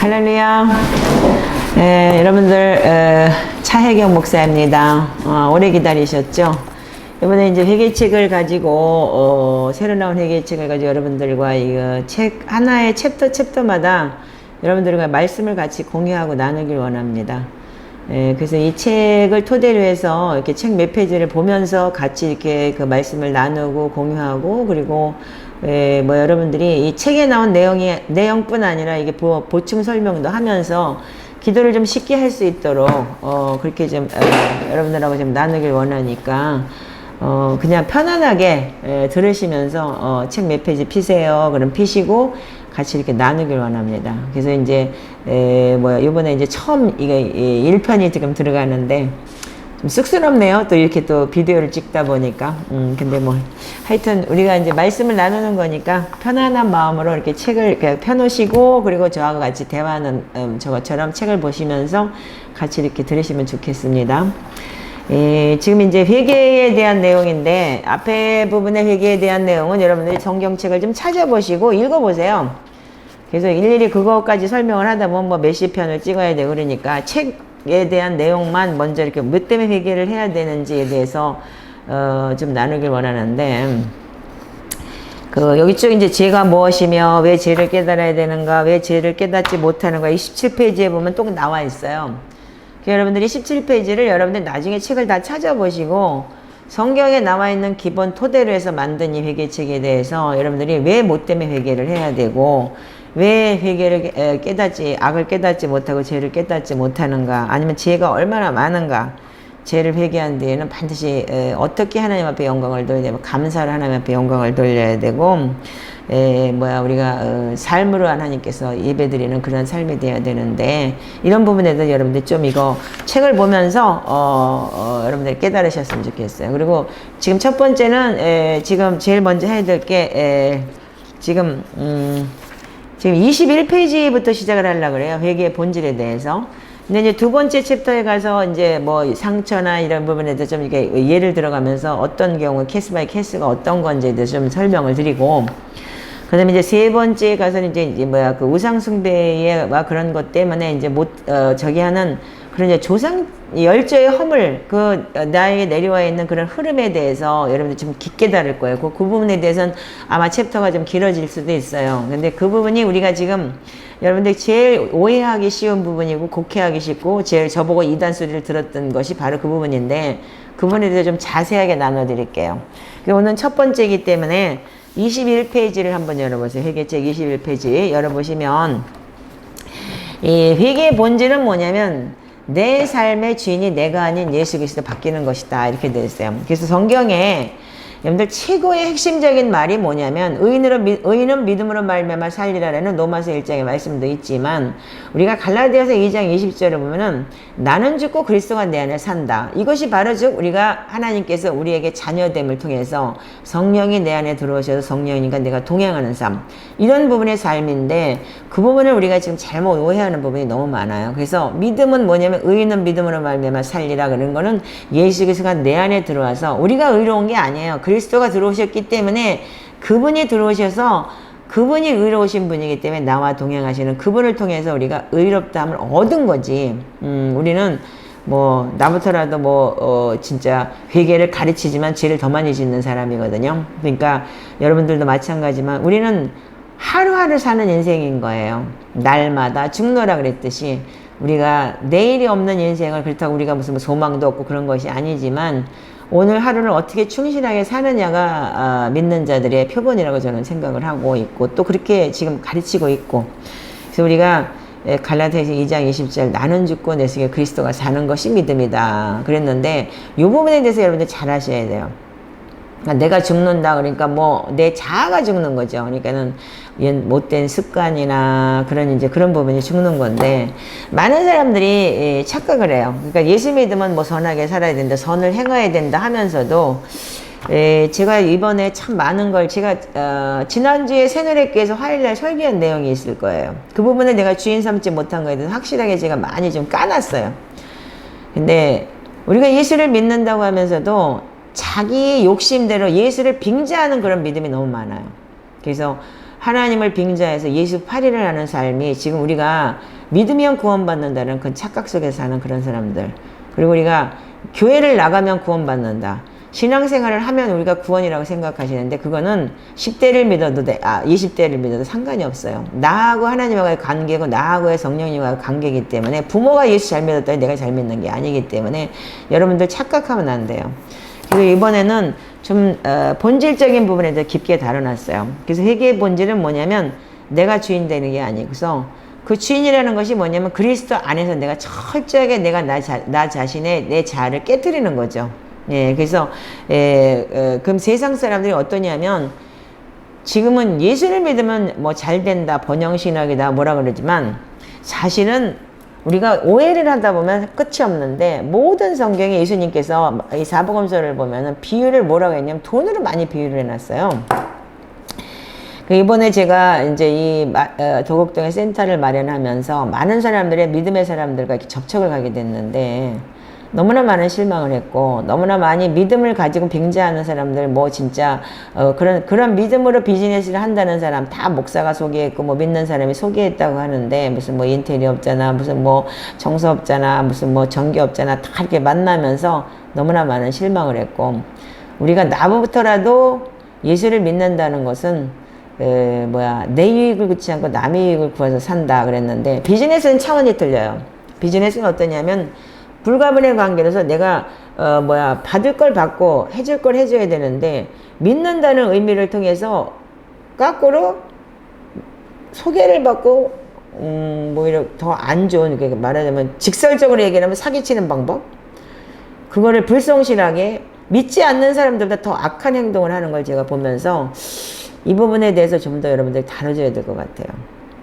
할렐루야. 여러분들 차혜경 목사입니다. 오래 기다리셨죠? 이번에 이제 회개책을 가지고 새로 나온 회개책을 가지고 여러분들과 이거 책 하나의 챕터마다 여러분들과 말씀을 같이 공유하고 나누길 원합니다. 그래서 이 책을 토대로 해서 이렇게 책 몇 페이지를 보면서 같이 이렇게 그 말씀을 나누고 공유하고, 그리고 뭐 여러분들이 이 책에 나온 내용뿐 아니라 이게 보충 설명도 하면서 기도를 좀 쉽게 할 수 있도록 그렇게 좀 여러분들하고 좀 나누길 원하니까 그냥 편안하게 들으시면서 책 몇 페이지 피세요. 그럼 피시고 같이 이렇게 나누길 원합니다. 그래서 이제 요번에 이제 처음 이게 1편이 지금 들어가는데 좀 쑥스럽네요. 또 이렇게 또 비디오를 찍다 보니까. 근데 뭐 하여튼 우리가 이제 말씀을 나누는 거니까 편안한 마음으로 이렇게 책을 이렇게 펴놓으시고, 그리고 저하고 같이 대화하는 저것처럼 책을 보시면서 같이 이렇게 들으시면 좋겠습니다. 지금 이제 회개에 대한 내용인데, 앞에 부분의 회개에 대한 내용은 여러분들이 성경책을 좀 찾아보시고 읽어보세요. 그래서 일일이 그거까지 설명을 하다 보면 뭐 몇십 편을 찍어야 되고 그러니까 책에 대한 내용만 먼저 이렇게 뭐 때문에 회개를 해야 되는지에 대해서 좀 나누길 원하는데, 여기 쭉 이제 죄가 무엇이며 왜 죄를 깨달아야 되는가, 왜 죄를 깨닫지 못하는가, 이 17페이지에 보면 또 나와 있어요. 여러분들이 17페이지를 여러분들 나중에 책을 다 찾아보시고 성경에 나와 있는 기본 토대로 해서 만든 이 회개책에 대해서 여러분들이 왜 뭐 때문에 회개를 해야 되고, 왜 회개를 악을 깨닫지 못하고 죄를 깨닫지 못하는가, 아니면 죄가 얼마나 많은가, 죄를 회개한 뒤에는 반드시 어떻게 하나님 앞에 영광을 돌려야 되고, 감사를 하나님 앞에 영광을 돌려야 되고, 우리가 삶으로 하나님께서 예배드리는 그런 삶이 되어야 되는데, 이런 부분에 대해서 여러분들 좀 이거 책을 보면서 여러분들 깨달으셨으면 좋겠어요. 그리고 지금 첫 번째는 지금 제일 먼저 해야 될 게 지금 21페이지부터 시작을 하려고 그래요. 회개의 본질에 대해서. 근데 이제 두 번째 챕터에 가서 이제 뭐 상처나 이런 부분에 대해서 좀 이렇게 예를 들어가면서 어떤 경우 케이스 바이 케이스가 어떤 건지에 대해서 좀 설명을 드리고, 그 다음에 이제 세 번째에 가서는 이제 그 우상숭배와 그런 것 때문에 이제 하는 그런 이제 조상 열조의 허물, 나에게 내려와 있는 그런 흐름에 대해서 여러분들 좀 깊게 다룰 거예요. 그 부분에 대해서는 아마 챕터가 좀 길어질 수도 있어요. 근데 그 부분이 우리가 지금 여러분들 제일 오해하기 쉬운 부분이고 곡해하기 쉽고 제일 저보고 이단 소리를 들었던 것이 바로 그 부분인데, 그 부분에 대해서 좀 자세하게 나눠 드릴게요. 오늘 첫 번째이기 때문에 21페이지를 한번 열어보세요. 회개책 21페이지 열어보시면, 이 회개의 본질은 뭐냐면 내 삶의 주인이 내가 아닌 예수 그리스도 바뀌는 것이다, 이렇게 되어 있어요. 그래서 성경에 여러분들 최고의 핵심적인 말이 뭐냐면, 의인은 믿음으로 말미암아 살리라라는 로마서 1장의 말씀도 있지만, 우리가 갈라디아서 2장 20절을 보면은 나는 죽고 그리스도가 내 안에 산다. 이것이 바로 즉 우리가 하나님께서 우리에게 자녀됨을 통해서 성령이 내 안에 들어오셔서 성령님과 내가 동행하는 삶, 이런 부분의 삶인데, 그 부분을 우리가 지금 잘못 오해하는 부분이 너무 많아요. 그래서 믿음은 뭐냐면, 의인은 믿음으로 말미암아 살리라 그런 거는 예수 그리스도가 내 안에 들어와서 우리가 의로운 게 아니에요. 그리스도가 들어오셨기 때문에, 그분이 들어오셔서 그분이 의로우신 분이기 때문에 나와 동행하시는 그분을 통해서 우리가 의롭다함을 얻은 거지. 우리는 뭐 나부터라도 진짜 회개를 가르치지만 죄를 더 많이 짓는 사람이거든요. 그러니까 여러분들도 마찬가지지만 우리는 하루하루 사는 인생인 거예요. 날마다 죽노라 그랬듯이 우리가 내일이 없는 인생을, 그렇다고 우리가 무슨 소망도 없고 그런 것이 아니지만 오늘 하루를 어떻게 충실하게 사느냐가 믿는 자들의 표본이라고 저는 생각을 하고 있고, 또 그렇게 지금 가르치고 있고, 그래서 우리가 갈라디아서 2장 20절 나는 죽고 내 속에 그리스도가 사는 것이 믿음이다 그랬는데, 이 부분에 대해서 여러분들 잘 아셔야 돼요. 그러니까 내가 죽는다 그러니까 내 자아가 죽는 거죠. 그러니까는 못된 습관이나 그런 부분이 죽는 건데, 많은 사람들이 착각을 해요. 그러니까 예수 믿으면 선하게 살아야 된다, 선을 행해야 된다 하면서도, 제가 이번에 참 많은 걸 지난주에 새누리교회에서 화요일날 설교한 내용이 있을 거예요. 그 부분을 내가 주인 삼지 못한 거에 대해서 확실하게 제가 많이 좀 까놨어요. 근데 우리가 예수를 믿는다고 하면서도 자기 욕심대로 예수를 빙자하는 그런 믿음이 너무 많아요. 그래서 하나님을 빙자해서 예수 팔이를 하는 삶이 지금 우리가 믿으면 구원받는다는 그 착각 속에 사는 그런 사람들, 그리고 우리가 교회를 나가면 구원받는다, 신앙생활을 하면 우리가 구원이라고 생각하시는데 그거는 10대를 믿어도 20대를 믿어도 상관이 없어요. 나하고 하나님과의 관계고 나하고의 성령님과의 관계이기 때문에 부모가 예수 잘 믿었다니 내가 잘 믿는 게 아니기 때문에 여러분들 착각하면 안 돼요. 그래서 이번에는 좀 본질적인 부분에 대해 깊게 다뤄놨어요. 그래서 회개의 본질은 뭐냐면 내가 주인 되는 게 아니고서 그 주인이라는 것이 뭐냐면 그리스도 안에서 내가 철저하게 내가 나 자신의 내 자아를 깨트리는 거죠. 예, 그래서 그럼 세상 사람들이 어떠냐면 지금은 예수를 믿으면 뭐 잘 된다, 번영신학이다 뭐라 그러지만 사실은 우리가 오해를 하다 보면 끝이 없는데 모든 성경에 예수님께서 이 사복음서를 보면은 비유를 뭐라고 했냐면 돈으로 많이 비유를 해놨어요. 이번에 제가 이제 이 도곡동에 센터를 마련하면서 많은 사람들의 믿음의 사람들과 이렇게 접촉을 하게 됐는데 너무나 많은 실망을 했고 너무나 많이 믿음을 가지고 빙자하는 사람들 뭐 진짜 그런 믿음으로 비즈니스를 한다는 사람 다 목사가 소개했고 뭐 믿는 사람이 소개했다고 하는데 무슨 뭐 인테리어업자나 무슨 뭐 정서업자나 무슨 뭐 전기업자나 다 이렇게 만나면서 너무나 많은 실망을 했고 우리가 나부터라도 예수를 믿는다는 것은 내 유익을 구치 않고 남의 유익을 구해서 산다 그랬는데 비즈니스는 차원이 틀려요. 비즈니스는 어떠냐면 불가분의 관계로서 내가 받을 걸 받고 해줄 걸 해줘야 되는데 믿는다는 의미를 통해서 거꾸로 소개를 받고 뭐 이렇게 더 안 좋은 말하자면 직설적으로 얘기하면 사기치는 방법 그거를 불성실하게 믿지 않는 사람들보다 더 악한 행동을 하는 걸 제가 보면서 이 부분에 대해서 좀 더 여러분들이 다뤄줘야 될 것 같아요.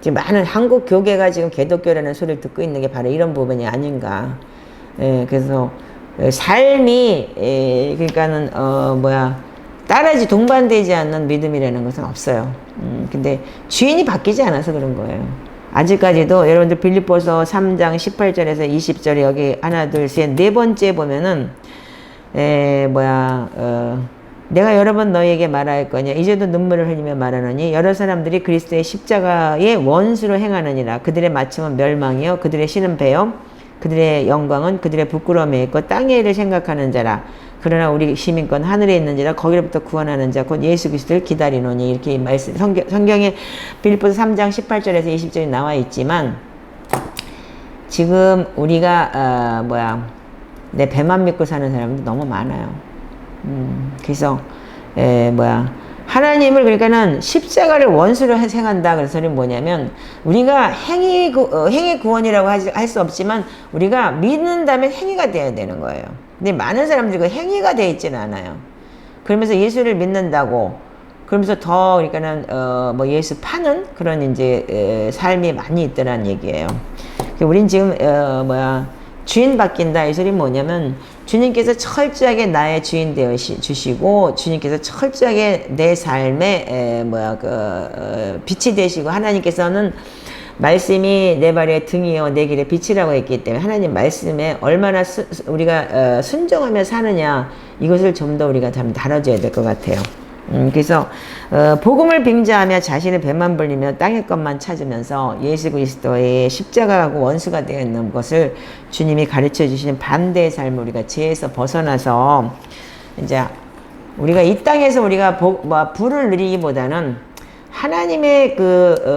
지금 많은 한국 교계가 지금 개독교라는 소리를 듣고 있는 게 바로 이런 부분이 아닌가. 그래서 삶이 그러니까는 따라지 동반되지 않는 믿음이라는 것은 없어요. 근데 주인이 바뀌지 않아서 그런 거예요. 아직까지도 여러분들 빌립보서 3장 18절에서 20절에 여기 하나 둘 셋 네 번째 보면은 내가 여러 번 너희에게 말할 거냐 이제도 눈물을 흘리며 말하느니 여러 사람들이 그리스도의 십자가의 원수로 행하느니라. 그들의 마침은 멸망이요 그들의 신은 배요 그들의 영광은 그들의 부끄러움에 있고 땅의 일을 생각하는 자라. 그러나 우리 시민권 하늘에 있는지라 거기로부터 구원하는 자 곧 예수 그리스도를 기다리노니. 이렇게 말씀 성경에 빌립보서 3장 18절에서 20절이 나와 있지만 지금 우리가 내 배만 믿고 사는 사람도 너무 많아요. 그래서 하나님을 그러니까는 십자가를 원수로 행한다. 그래서 소리는 뭐냐면 우리가 행위 구원이라고 할 수 없지만 우리가 믿는다면 행위가 돼야 되는 거예요. 근데 많은 사람들이 그 행위가 되어 있지는 않아요. 그러면서 예수를 믿는다고 그러면서 더 그러니까는 예수 파는 그런 이제 삶이 많이 있더란 얘기예요. 우린 지금 주인 바뀐다 이 소리 뭐냐면 주님께서 철저하게 나의 주인 되어 주시고 주님께서 철저하게 내 삶에 빛이 되시고 하나님께서는 말씀이 내 발의 등이요 내 길의 빛이라고 했기 때문에 하나님 말씀에 얼마나 우리가 순종하며 사느냐 이것을 좀 더 우리가 다뤄줘야 될 것 같아요. 그래서 복음을 빙자하며 자신의 배만 불리며 땅의 것만 찾으면서 예수 그리스도의 십자가하고 원수가 되어 있는 것을 주님이 가르쳐 주시는 반대의 삶을 우리가 죄에서 벗어나서 이제 우리가 이 땅에서 우리가 부를 누리기보다는 하나님의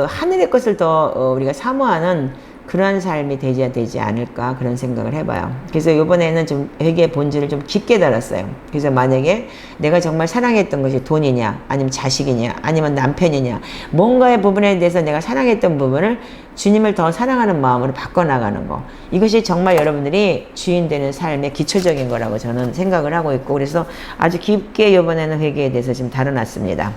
하늘의 것을 더 우리가 사모하는 그러한 삶이 되지 않을까 그런 생각을 해봐요. 그래서 이번에는 좀 회개의 본질을 좀 깊게 달았어요. 그래서 만약에 내가 정말 사랑했던 것이 돈이냐 아니면 자식이냐 아니면 남편이냐 뭔가의 부분에 대해서 내가 사랑했던 부분을 주님을 더 사랑하는 마음으로 바꿔나가는 거 이것이 정말 여러분들이 주인 되는 삶의 기초적인 거라고 저는 생각을 하고 있고 그래서 아주 깊게 이번에는 회개에 대해서 지금 다뤄놨습니다.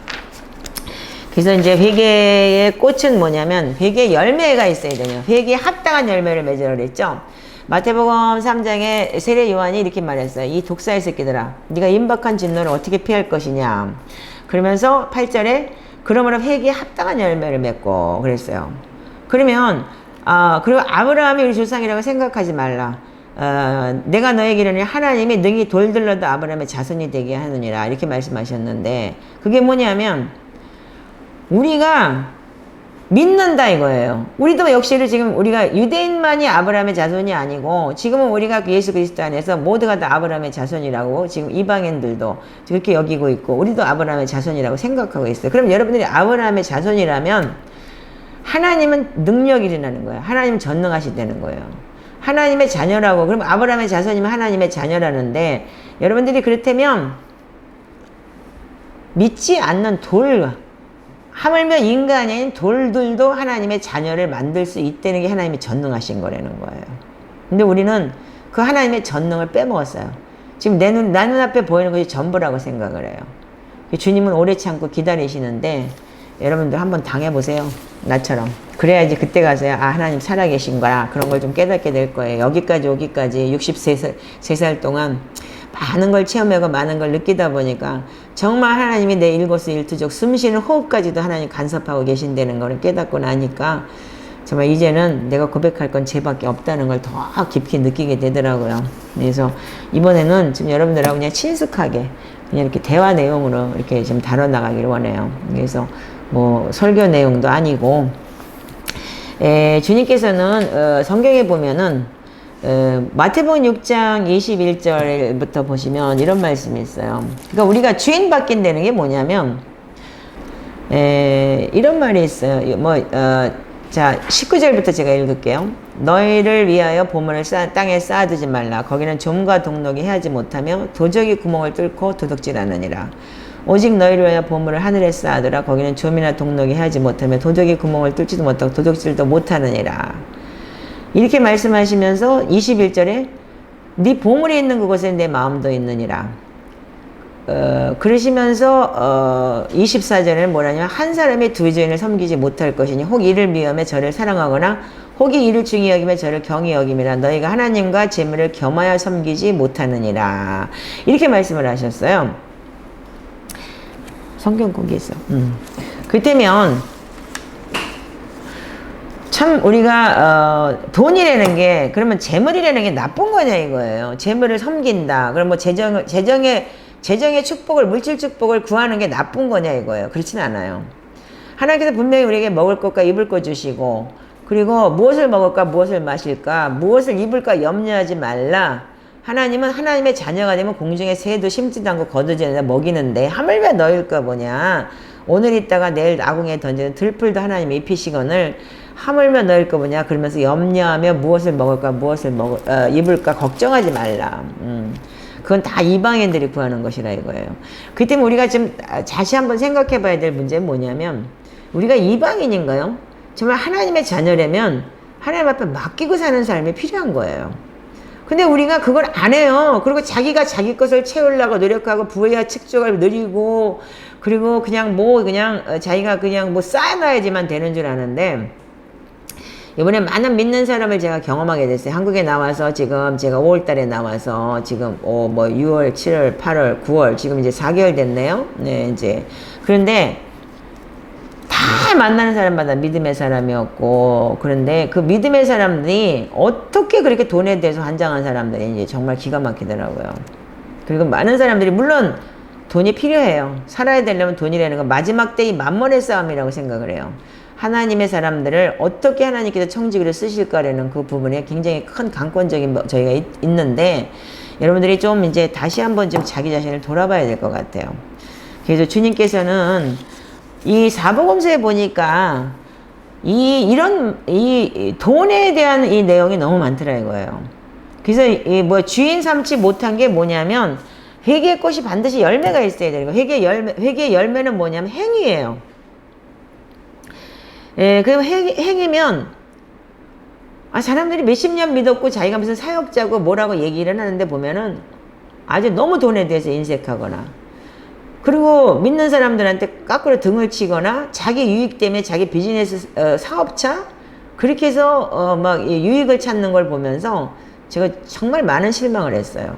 그래서 이제 회개의 꽃은 뭐냐면 회개의 열매가 있어야 되냐. 회개에 합당한 열매를 맺으라 그랬죠. 마태복음 3장에 세례 요한이 이렇게 말했어요. 이 독사의 새끼들아 네가 임박한 진노를 어떻게 피할 것이냐. 그러면서 8절에 그러므로 회개에 합당한 열매를 맺고 그랬어요. 그러면 그리고 아브라함이 우리 조상이라고 생각하지 말라. 내가 너에게 이르니 하나님이 능히 돌들러도 아브라함의 자손이 되게 하느니라 이렇게 말씀하셨는데 그게 뭐냐면 우리가 믿는다 이거예요. 우리도 역시를 지금 우리가 유대인만이 아브라함의 자손이 아니고 지금은 우리가 예수 그리스도 안에서 모두가 다 아브라함의 자손이라고 지금 이방인들도 그렇게 여기고 있고 우리도 아브라함의 자손이라고 생각하고 있어요. 그럼 여러분들이 아브라함의 자손이라면 하나님은 능력이 일어나는 거예요. 하나님은 전능하시다는 거예요. 하나님의 자녀라고. 그럼 아브라함의 자손이면 하나님의 자녀라는데 여러분들이 그렇다면 믿지 않는 돌, 하물며 인간이 아닌 돌들도 하나님의 자녀를 만들 수 있다는 게 하나님이 전능하신 거라는 거예요. 근데 우리는 그 하나님의 전능을 빼먹었어요. 지금 내 눈앞에 보이는 것이 전부라고 생각을 해요. 주님은 오래 참고 기다리시는데 여러분들 한번 당해보세요. 나처럼. 그래야지 그때 가서야 아 하나님 살아계신 거야. 그런 걸 좀 깨닫게 될 거예요. 여기까지 오기까지 63살 동안 많은 걸 체험하고 많은 걸 느끼다 보니까 정말 하나님이 내 일거수일투족 숨쉬는 호흡까지도 하나님 간섭하고 계신다는 걸 깨닫고 나니까 정말 이제는 내가 고백할 건 쟤밖에 없다는 걸 더 깊이 느끼게 되더라고요. 그래서 이번에는 지금 여러분들하고 그냥 친숙하게 그냥 이렇게 대화 내용으로 이렇게 좀 다뤄나가기를 원해요. 그래서 뭐 설교 내용도 아니고 주님께서는 성경에 보면은 마태복음 6장 21절부터 보시면 이런 말씀이 있어요. 그러니까 우리가 주인 바뀐다는 게 뭐냐면 이런 말이 있어요. 자 19절부터 제가 읽을게요. 너희를 위하여 보물을 땅에 쌓아두지 말라. 거기는 좀과 동록이 해하지 못하며 도적이 구멍을 뚫고 도둑질하느니라. 오직 너희를 위하여 보물을 하늘에 쌓아두라. 거기는 좀이나 동록이 해하지 못하며 도적이 구멍을 뚫지도 못하고 도둑질도 못하느니라. 이렇게 말씀하시면서 21절에 네 보물이 있는 그곳에 내 마음도 있느니라. 그러시면서 24절에는 뭐라냐면 한 사람이 두 주인을 섬기지 못할 것이니 혹 이를 미워하며 저를 사랑하거나 혹이 이를 중히 여기며 저를 경히 여김이라. 너희가 하나님과 재물을 겸하여 섬기지 못하느니라. 이렇게 말씀을 하셨어요. 성경 거기 있어. 그때면 참 우리가 돈이라는 게 그러면 재물이라는 게 나쁜 거냐 이거예요. 재물을 섬긴다. 그럼 뭐 재정의 축복을 물질 축복을 구하는 게 나쁜 거냐 이거예요. 그렇진 않아요. 하나님께서 분명히 우리에게 먹을 것과 입을 것 주시고 그리고 무엇을 먹을까 무엇을 마실까 무엇을 입을까 염려하지 말라. 하나님은 하나님의 자녀가 되면 공중에 새도 심지도 않고 거두지 않아 먹이는데 하물며 너일까 보냐. 오늘 있다가 내일 아궁이에 던지는 들풀도 하나님이 입히시거늘 하물며 너일까 보냐. 그러면서 염려하며 무엇을 먹을까 무엇을 입을까 걱정하지 말라. 그건 다 이방인들이 구하는 것이라 이거예요. 그 때문에 우리가 지금 다시 한번 생각해 봐야 될 문제는 뭐냐면 우리가 이방인인가요? 정말 하나님의 자녀라면 하나님 앞에 맡기고 사는 삶이 필요한 거예요. 근데 우리가 그걸 안 해요. 그리고 자기가 자기 것을 채우려고 노력하고 부와 축적을 누리고 그리고 그냥 자기가 그냥 뭐 쌓아놔야지만 되는 줄 아는데 이번에 많은 믿는 사람을 제가 경험하게 됐어요. 한국에 나와서 지금 제가 5월 달에 나와서 지금 6월, 7월, 8월, 9월 지금 이제 4개월 됐네요. 네, 이제. 그런데 다 만나는 사람마다 믿음의 사람이었고 그런데 그 믿음의 사람들이 어떻게 그렇게 돈에 대해서 환장한 사람들이 이제 정말 기가 막히더라고요. 그리고 많은 사람들이 물론 돈이 필요해요. 살아야 되려면 돈이라는 건 마지막 때의 만mon의 싸움이라고 생각을 해요. 하나님의 사람들을 어떻게 하나님께서 청지기로 쓰실까라는 그 부분에 굉장히 큰 강권적인 저희가 있는데 여러분들이 좀 이제 다시 한번 좀 자기 자신을 돌아봐야 될 것 같아요. 그래서 주님께서는 이 사복음서에 보니까 이런 돈에 대한 이 내용이 너무 많더라 이거예요. 그래서 주인 삼지 못한 게 뭐냐면 회개의 꽃이 반드시 열매가 있어야 되는 거예요. 회개의 열매는 뭐냐면 행위예요. 그럼 행위면 사람들이 몇십 년 믿었고 자기가 무슨 사역자고 뭐라고 얘기를 하는데 보면은 아주 너무 돈에 대해서 인색하거나 그리고 믿는 사람들한테 까꾸로 등을 치거나 자기 유익 때문에 자기 비즈니스 사업차 그렇게 해서 막 유익을 찾는 걸 보면서 제가 정말 많은 실망을 했어요.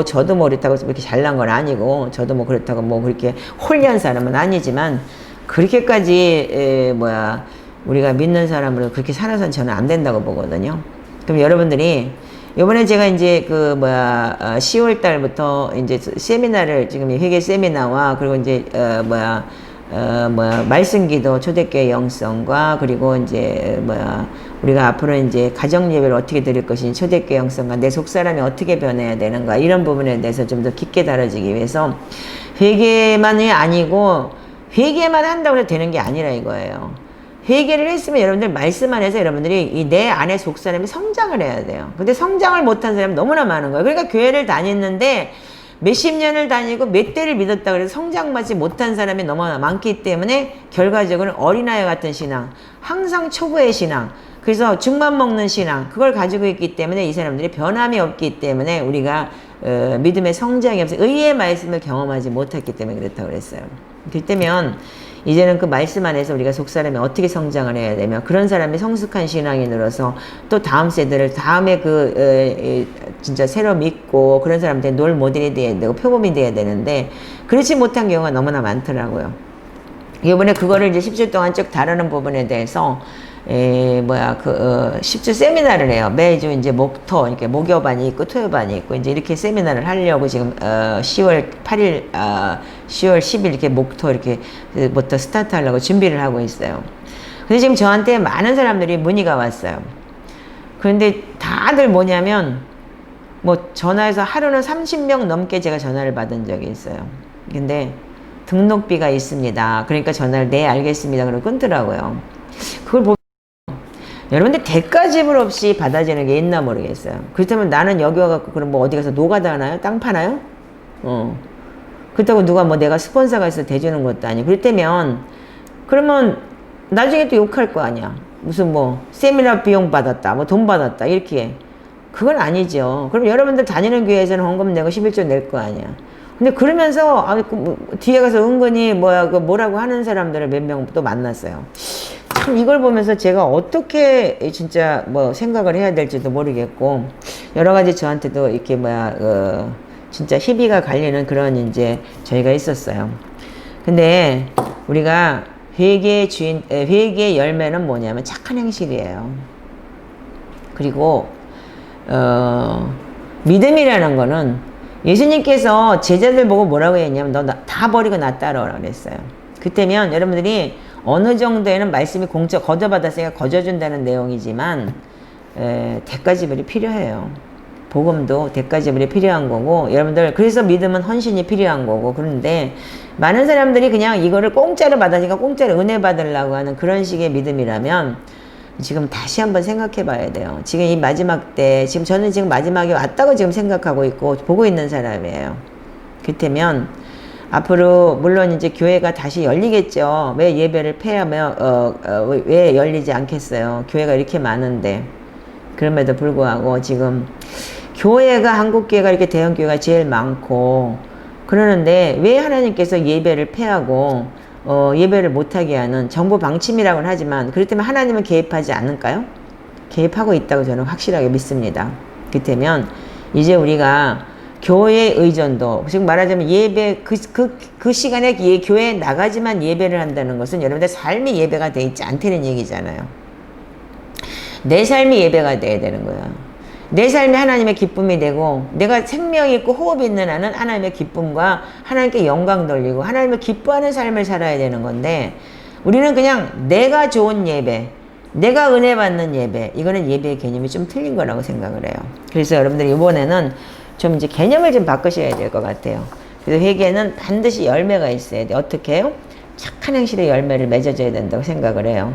저도 뭐 그렇다고 그렇게 잘난 건 아니고 저도 뭐 그렇다고 뭐 그렇게 홀리한 사람은 아니지만 그렇게까지 우리가 믿는 사람으로 그렇게 살아서는 저는 안 된다고 보거든요. 그럼 여러분들이 요번에 제가 이제 10월 달부터 이제 세미나를 지금 회계 세미나와 그리고 이제 말씀기도 초대교회 영성과 그리고 이제 우리가 앞으로 이제 가정 예배를 어떻게 드릴 것인지 초대교회 영성과 내 속사람이 어떻게 변해야 되는가 이런 부분에 대해서 좀 더 깊게 다뤄지기 위해서 회개만이 아니고 회개만 한다고 해서 되는 게 아니라 이거예요. 회개를 했으면 여러분들 말씀 안에서 여러분들이 이 내 안에 속사람이 성장을 해야 돼요. 근데 성장을 못한 사람이 너무나 많은 거예요. 그러니까 교회를 다녔는데 몇십 년을 다니고 몇 대를 믿었다 그래서 성장하지 못한 사람이 너무나 많기 때문에 결과적으로 어린아이 같은 신앙, 항상 초보의 신앙, 그래서 죽만 먹는 신앙, 그걸 가지고 있기 때문에 이 사람들이 변함이 없기 때문에 우리가 믿음의 성장이 없어요. 의의 말씀을 경험하지 못했기 때문에 그렇다고 그랬어요. 그때면 이제는 그 말씀 안에서 우리가 속사람이 어떻게 성장을 해야 되며 그런 사람이 성숙한 신앙이 늘어서 또 다음 세대를 다음에 진짜 새로 믿고 그런 사람한테 롤 모델이 돼야 되고 표범이 돼야 되는데 그렇지 못한 경우가 너무나 많더라고요. 이번에 그거를 이제 10주 동안 쭉 다루는 부분에 대해서 10주 세미나를 해요. 매주 이제 목토, 이렇게 목요반이 있고 토요반이 있고, 이제 이렇게 세미나를 하려고 지금, 10월 8일, 10월 10일 이렇게 목토 이렇게부터 스타트 하려고 준비를 하고 있어요. 근데 지금 저한테 많은 사람들이 문의가 왔어요. 그런데 다들 뭐냐면, 전화해서 하루는 30명 넘게 제가 전화를 받은 적이 있어요. 근데 등록비가 있습니다. 그러니까 전화를 네, 알겠습니다. 그러고 끊더라고요. 그걸 보면 여러분들 대가 지불 없이 받아지는 게 있나 모르겠어요. 그렇다면 나는 여기 와갖고 그럼 어디 가서 노가다 하나요? 땅 파나요? 그렇다고 누가 내가 스폰서가 있어 대주는 것도 아니고 그렇다면 그러면 나중에 또 욕할 거 아니야. 무슨 세미나 비용 받았다, 돈 받았다 이렇게. 그건 아니죠. 그럼 여러분들 다니는 교회에서는 헌금 내고 11조 낼 거 아니야. 근데 그러면서 뒤에 가서 은근히 뭐라고 하는 사람들을 몇 명 또 만났어요. 참 이걸 보면서 제가 어떻게 진짜 생각을 해야 될지도 모르겠고 여러 가지 저한테도 이렇게 진짜 희비가 갈리는 그런 이제 저희가 있었어요. 근데 우리가 회개의 열매는 뭐냐면 착한 행실이에요. 그리고 믿음이라는 거는 예수님께서 제자들 보고 뭐라고 했냐면 너 다 버리고 나 따라오라 그랬어요. 그때면 여러분들이 어느 정도에는 말씀이 거저받았으니까 거저준다는 내용이지만 대가지불이 필요해요. 복음도 대가지불이 필요한 거고 여러분들 그래서 믿음은 헌신이 필요한 거고 그런데 많은 사람들이 그냥 이거를 공짜로 받으니까 공짜로 은혜 받으려고 하는 그런 식의 믿음이라면 지금 다시 한번 생각해 봐야 돼요. 지금 이 마지막 때 저는 지금 마지막에 왔다고 지금 생각하고 있고 보고 있는 사람이에요. 그렇다면 앞으로 물론 이제 교회가 다시 열리겠죠. 왜 예배를 폐하며 왜 열리지 않겠어요. 교회가 이렇게 많은데 그럼에도 불구하고 지금 교회가 한국교회가 이렇게 대형교회가 제일 많고 그러는데 왜 하나님께서 예배를 폐하고 예배를 못하게 하는 정부 방침이라고는 하지만 그렇다면 하나님은 개입하지 않을까요? 개입하고 있다고 저는 확실하게 믿습니다. 그렇다면 이제 우리가 교회의 의존도 지금 말하자면 예배 그 시간에 교회에 나가지만 예배를 한다는 것은 여러분들 삶이 예배가 돼 있지 않다는 얘기잖아요. 내 삶이 예배가 돼야 되는 거야. 내 삶이 하나님의 기쁨이 되고 내가 생명이 있고 호흡이 있는 한은 하나님의 기쁨과 하나님께 영광 돌리고 하나님을 기뻐하는 삶을 살아야 되는 건데 우리는 그냥 내가 좋은 예배, 내가 은혜 받는 예배, 이거는 예배의 개념이 좀 틀린 거라고 생각을 해요. 그래서 여러분들이 이번에는 좀 이제 개념을 좀 바꾸셔야 될 것 같아요. 그래서 회개는 반드시 열매가 있어야 돼. 어떻게 해요? 착한 행실의 열매를 맺어줘야 된다고 생각을 해요.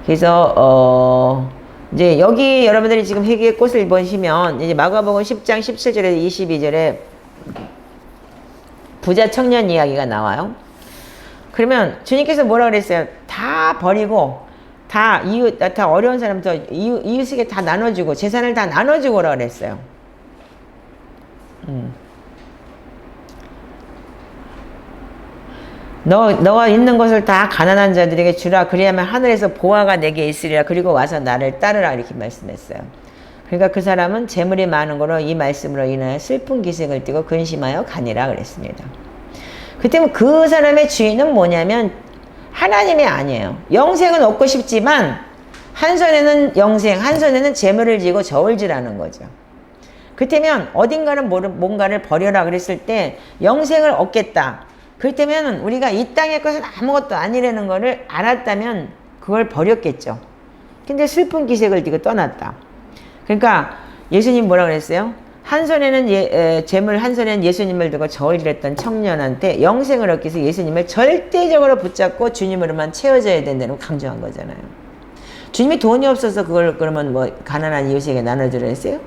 그래서 이제 여기 여러분들이 지금 회개의 꽃을 보시면 이제 마가복음 10장 17절에서 22절에 부자 청년 이야기가 나와요. 그러면 주님께서 뭐라 그랬어요? 다 버리고 다 어려운 사람들 이웃에게 다 나눠주고 재산을 다 나눠주고 오라 그랬어요. 너가 있는 것을 다 가난한 자들에게 주라. 그래야만 하늘에서 보화가 내게 있으리라. 그리고 와서 나를 따르라. 이렇게 말씀했어요. 그러니까 그 사람은 재물이 많은 거로 이 말씀으로 인하여 슬픈 기색을 띠고 근심하여 가니라 그랬습니다. 그때는 그 사람의 주인은 뭐냐면 하나님이 아니에요. 영생은 얻고 싶지만 한 손에는 영생, 한 손에는 재물을 쥐고 저울질하는 거죠. 그렇다면 어딘가는 뭔가를 버려라 그랬을 때 영생을 얻겠다. 그렇다면 우리가 이 땅의 것은 아무것도 아니라는 거를 알았다면 그걸 버렸겠죠. 근데 슬픈 기색을 띠고 떠났다. 그러니까 예수님 뭐라 그랬어요? 한 손에는 재물, 한 손에는 예수님을 두고 저울을 했던 청년한테 영생을 얻기 위해서 예수님을 절대적으로 붙잡고 주님으로만 채워져야 된다는 걸 강조한 거잖아요. 주님이 돈이 없어서 그걸 그러면 뭐 가난한 이웃에게 나눠주려 했어요?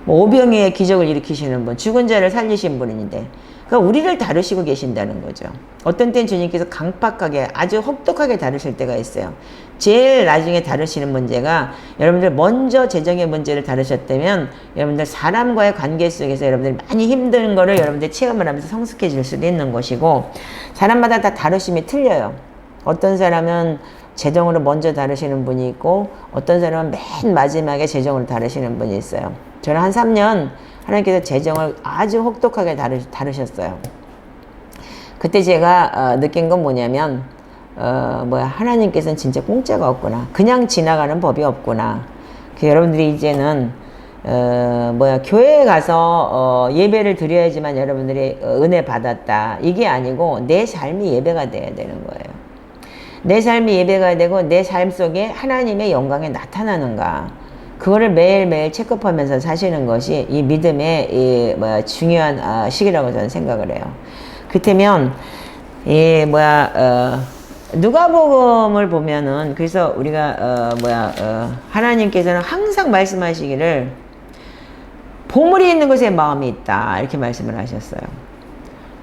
뭐 오병이의 기적을 일으키시는 분, 죽은 자를 살리신 분인데, 그러니까 우리를 다루시고 계신다는 거죠. 어떤 때는 주님께서 강팍하게 아주 혹독하게 다루실 때가 있어요. 제일 나중에 다루시는 문제가, 여러분들 먼저 재정의 문제를 다루셨다면 여러분들 사람과의 관계 속에서 여러분들이 많이 힘든 거를 여러분들이 체험을 하면서 성숙해질 수도 있는 것이고, 사람마다 다 다루심이 틀려요. 어떤 사람은 재정으로 먼저 다루시는 분이 있고, 어떤 사람은 맨 마지막에 재정으로 다루시는 분이 있어요. 저는 한 3년 하나님께서 재정을 아주 혹독하게 다루셨어요. 그때 제가 느낀 건 뭐냐면, 하나님께서는 진짜 공짜가 없구나. 그냥 지나가는 법이 없구나. 여러분들이 이제는 교회에 가서 예배를 드려야지만 여러분들이 은혜 받았다. 이게 아니고 내 삶이 예배가 돼야 되는 거예요. 내 삶이 예배가 되고 내 삶 속에 하나님의 영광이 나타나는가. 그거를 매일매일 체크하면서 사시는 것이 이 믿음의 중요한 시기라고 저는 생각을 해요. 그렇다면 누가복음을 보면은, 그래서 우리가 하나님께서는 항상 말씀하시기를 보물이 있는 곳에 마음이 있다, 이렇게 말씀을 하셨어요.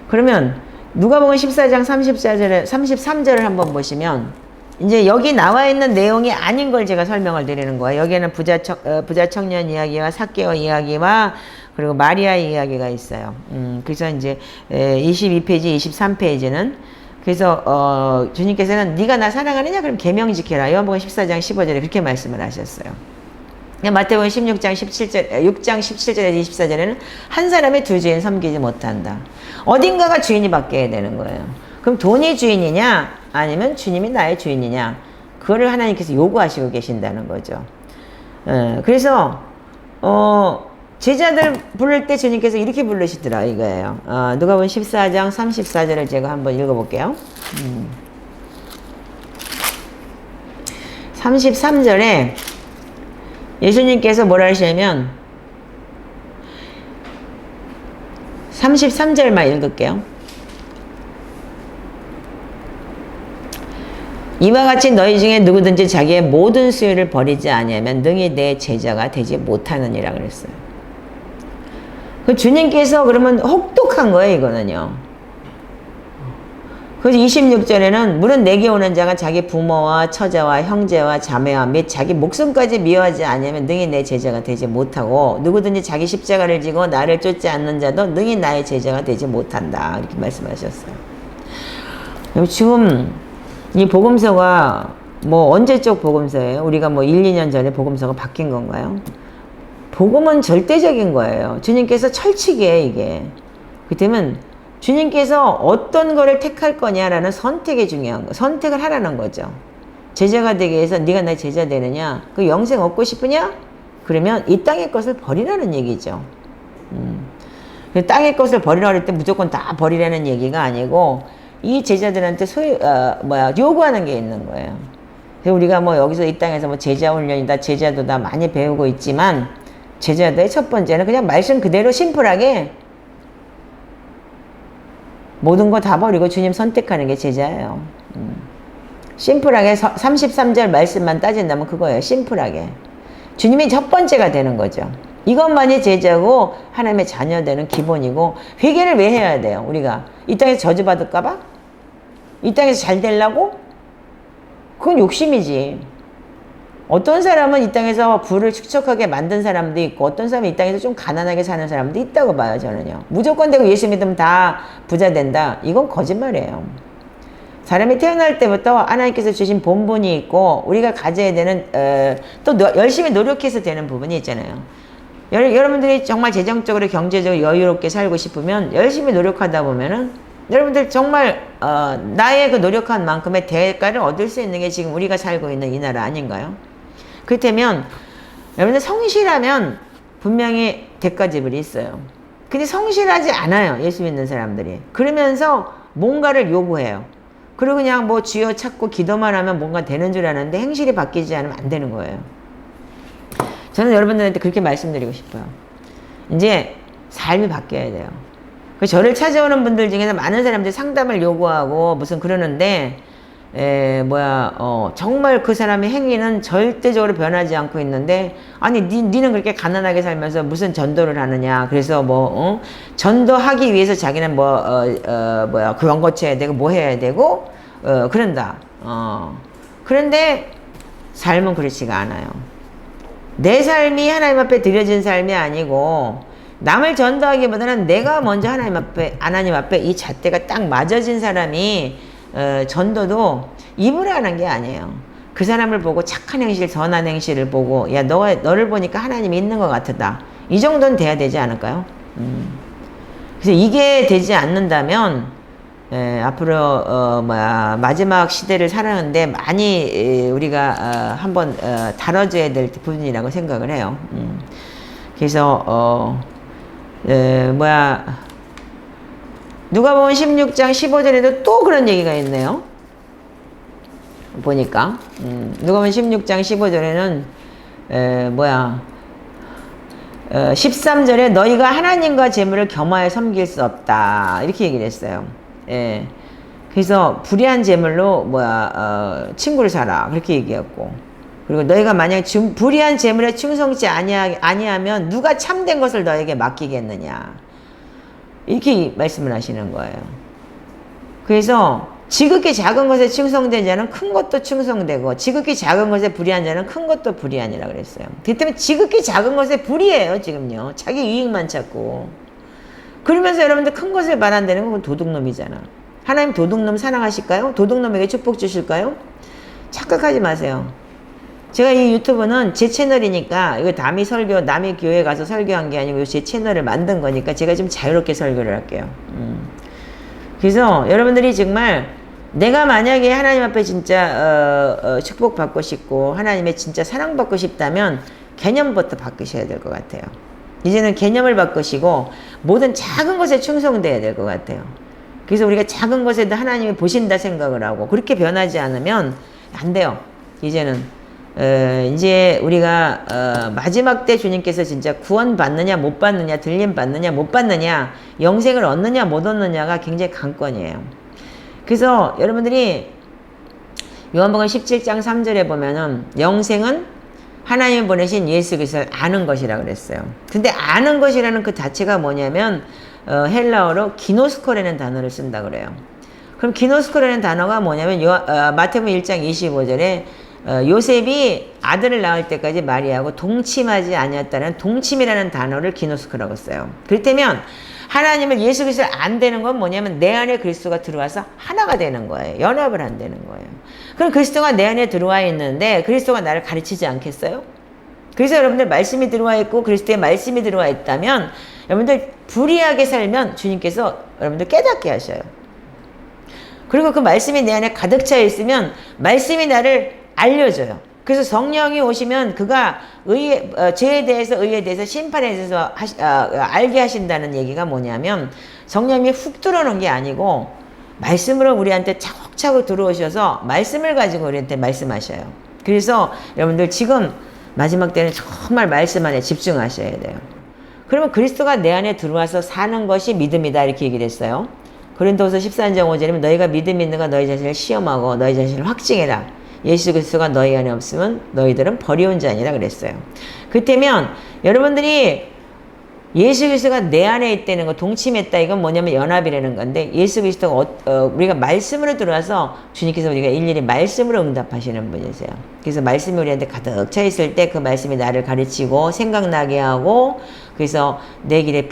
그러면 누가복음 14장 33절을 한번 보시면, 이제 여기 나와 있는 내용이 아닌 걸 제가 설명을 드리는 거예요. 여기에는 부자 청년 이야기와 삭개오 이야기와 그리고 마리아 이야기가 있어요. 그래서 이제 22페이지, 23페이지는, 그래서 주님께서는 네가 나 사랑하느냐? 그럼 계명 지켜라. 요한복음 14장 15절에 그렇게 말씀을 하셨어요. 마태복음 16장 17절에서 24절에는 한 사람의 두 주인 섬기지 못한다. 어딘가가 주인이 바뀌어야 되는 거예요. 그럼 돈이 주인이냐? 아니면 주님이 나의 주인이냐? 그거를 하나님께서 요구하시고 계신다는 거죠. 그래서 제자들 부를 때 주님께서 이렇게 부르시더라 이거예요. 누가복음 14장 34절을 제가 한번 읽어볼게요. 33절에 예수님께서 뭐라 하시냐면, 33절만 읽을게요. 이와 같이 너희 중에 누구든지 자기의 모든 수요를 버리지 아니하면 능히 내 제자가 되지 못하느니라 그랬어요. 그 주님께서 그러면 혹독한 거예요, 이거는요. 그래서 26절에는 물은 내게 오는 자가 자기 부모와 처자와 형제와 자매와 및 자기 목숨까지 미워하지 아니하면 능히 내 제자가 되지 못하고, 누구든지 자기 십자가를 지고 나를 쫓지 않는 자도 능히 나의 제자가 되지 못한다, 이렇게 말씀하셨어요. 지금 이 복음서가 언제적 복음서예요? 우리가 1, 2년 전에 복음서가 바뀐 건가요? 복음은 절대적인 거예요. 주님께서 철칙이에요, 이게. 그렇다면 주님께서 어떤 거를 택할 거냐라는 선택이 중요한 거. 선택을 하라는 거죠. 제자가 되기 위해서 네가 나의 제자 되느냐? 그 영생 얻고 싶으냐? 그러면 이 땅의 것을 버리라는 얘기죠. 땅의 것을 버리라고 할 때 무조건 다 버리라는 얘기가 아니고, 이 제자들한테 요구하는 게 있는 거예요. 그래서 우리가 여기서 이 땅에서 제자 훈련이다, 제자도 다 많이 배우고 있지만, 제자들의 첫 번째는 그냥 말씀 그대로 심플하게 모든 거 다 버리고 주님 선택하는 게 제자예요. 심플하게 33절 말씀만 따진다면 그거예요. 심플하게. 주님이 첫 번째가 되는 거죠. 이것만이 제자고 하나님의 자녀되는 기본이고, 회개를 왜 해야 돼요? 우리가 이 땅에서 저주받을까 봐? 이 땅에서 잘 되려고? 그건 욕심이지. 어떤 사람은 이 땅에서 부를 축적하게 만든 사람도 있고, 어떤 사람은 이 땅에서 좀 가난하게 사는 사람도 있다고 봐요, 저는요. 무조건 되고 예수 믿으면 다 부자 된다. 이건 거짓말이에요. 사람이 태어날 때부터 하나님께서 주신 본분이 있고, 우리가 가져야 되는 또 열심히 노력해서 되는 부분이 있잖아요. 여러분들이 정말 재정적으로 경제적으로 여유롭게 살고 싶으면 열심히 노력하다 보면은 여러분들 정말 나의 그 노력한 만큼의 대가를 얻을 수 있는 게 지금 우리가 살고 있는 이 나라 아닌가요? 그렇다면 여러분들 성실하면 분명히 대가 지불이 있어요. 근데 성실하지 않아요, 예수 믿는 사람들이. 그러면서 뭔가를 요구해요. 그리고 그냥 뭐 쥐어 찾고 기도만 하면 뭔가 되는 줄 아는데 행실이 바뀌지 않으면 안 되는 거예요. 저는 여러분들한테 그렇게 말씀드리고 싶어요. 이제 삶이 바뀌어야 돼요. 저를 찾아오는 분들 중에서 많은 사람들이 상담을 요구하고 무슨 그러는데 정말 그 사람의 행위는 절대적으로 변하지 않고 있는데, 아니 니는 그렇게 가난하게 살면서 무슨 전도를 하느냐, 그래서 전도하기 위해서 자기는 그런 고쳐야 되고 뭐 해야 되고 그런다. 그런데 삶은 그렇지가 않아요. 내 삶이 하나님 앞에 드려진 삶이 아니고, 남을 전도하기보다는 내가 먼저 하나님 앞에 이 잣대가 딱 맞아진 사람이 전도도 입으로 하는 게 아니에요. 그 사람을 보고 착한 행실, 선한 행실을 보고, 야, 너를 보니까 하나님이 있는 것 같다. 이 정도는 돼야 되지 않을까요? 그래서 이게 되지 않는다면, 앞으로, 마지막 시대를 살아가는데 많이 우리가 한번 다뤄줘야 될 부분이라고 생각을 해요. 그래서, 누가복음 16장 15절에도 또 그런 얘기가 있네요. 보니까 누가복음 16장 15절에는 13절에 너희가 하나님과 재물을 겸하여 섬길 수 없다, 이렇게 얘기를 했어요. 그래서 불의한 재물로 친구를 사라, 그렇게 얘기했고, 그리고 너희가 만약 불의한 재물에 충성치 아니하면 누가 참된 것을 너에게 맡기겠느냐, 이렇게 말씀을 하시는 거예요. 그래서 지극히 작은 것에 충성된 자는 큰 것도 충성되고, 지극히 작은 것에 불의한 자는 큰 것도 불의하니라 그랬어요. 그 때문에 지극히 작은 것에 불의해요, 지금요. 자기 이익만 찾고. 그러면서 여러분들 큰 것을 바란다는 건 도둑놈이잖아. 하나님 도둑놈 사랑하실까요? 도둑놈에게 축복 주실까요? 착각하지 마세요. 제가 이 유튜브는 제 채널이니까, 이거 남의 교회 가서 설교한 게 아니고 제 채널을 만든 거니까 제가 좀 자유롭게 설교를 할게요. 그래서 여러분들이 정말 내가 만약에 하나님 앞에 진짜 축복받고 싶고 하나님의 진짜 사랑받고 싶다면 개념부터 바꾸셔야 될 것 같아요. 이제는 개념을 바꾸시고 모든 작은 것에 충성돼야 될 것 같아요. 그래서 우리가 작은 것에도 하나님이 보신다 생각을 하고, 그렇게 변하지 않으면 안 돼요. 이제는 이제 우리가 마지막 때 주님께서 진짜 구원 받느냐 못 받느냐, 들림 받느냐 못 받느냐, 영생을 얻느냐 못 얻느냐가 굉장히 관건이에요. 그래서 여러분들이 요한복음 17장 3절에 보면은 영생은 하나님 보내신 예수 그리스도를 아는 것이라 그랬어요. 근데 아는 것이라는 그 자체가 뭐냐면 헬라어로 기노스코라는 단어를 쓴다 그래요. 그럼 기노스코라는 단어가 뭐냐면 마태복음 1장 25절에 요셉이 아들을 낳을 때까지 마리아하고 동침하지 아니었다는 동침이라는 단어를 기노스코라고 써요. 그렇다면 하나님을 예수 그리스도를 안 되는 건 뭐냐면 내 안에 그리스도가 들어와서 하나가 되는 거예요. 연합을 안 되는 거예요. 그럼 그리스도가 내 안에 들어와 있는데 그리스도가 나를 가르치지 않겠어요? 그래서 여러분들 말씀이 들어와 있고 그리스도의 말씀이 들어와 있다면 여러분들 불의하게 살면 주님께서 여러분들 깨닫게 하셔요. 그리고 그 말씀이 내 안에 가득 차 있으면 말씀이 나를 알려줘요. 그래서 성령이 오시면 그가 죄에 대해서, 의에 대해서, 심판에 대해서 알게 하신다는 얘기가 뭐냐면 성령이 훅 들어오는 게 아니고 말씀으로 우리한테 차곡차곡 들어오셔서 말씀을 가지고 우리한테 말씀하셔요. 그래서 여러분들 지금 마지막 때는 정말 말씀 안에 집중하셔야 돼요. 그러면 그리스도가 내 안에 들어와서 사는 것이 믿음이다, 이렇게 얘기를 했어요. 고린도후서 14장 5절이면 너희가 믿음이 있는가 너희 자신을 시험하고 너희 자신을 확증해라. 예수 그리스도가 너희 안에 없으면 너희들은 버려온 자니라 그랬어요. 그렇다면 여러분들이 예수 그리스도가 내 안에 있다는 거, 동침했다, 이건 뭐냐면 연합이라는 건데, 예수 그리스도가 우리가 말씀으로 들어와서 주님께서 우리가 일일이 말씀으로 응답하시는 분이세요. 그래서 말씀이 우리한테 가득 차 있을 때 그 말씀이 나를 가르치고 생각나게 하고, 그래서 내 길에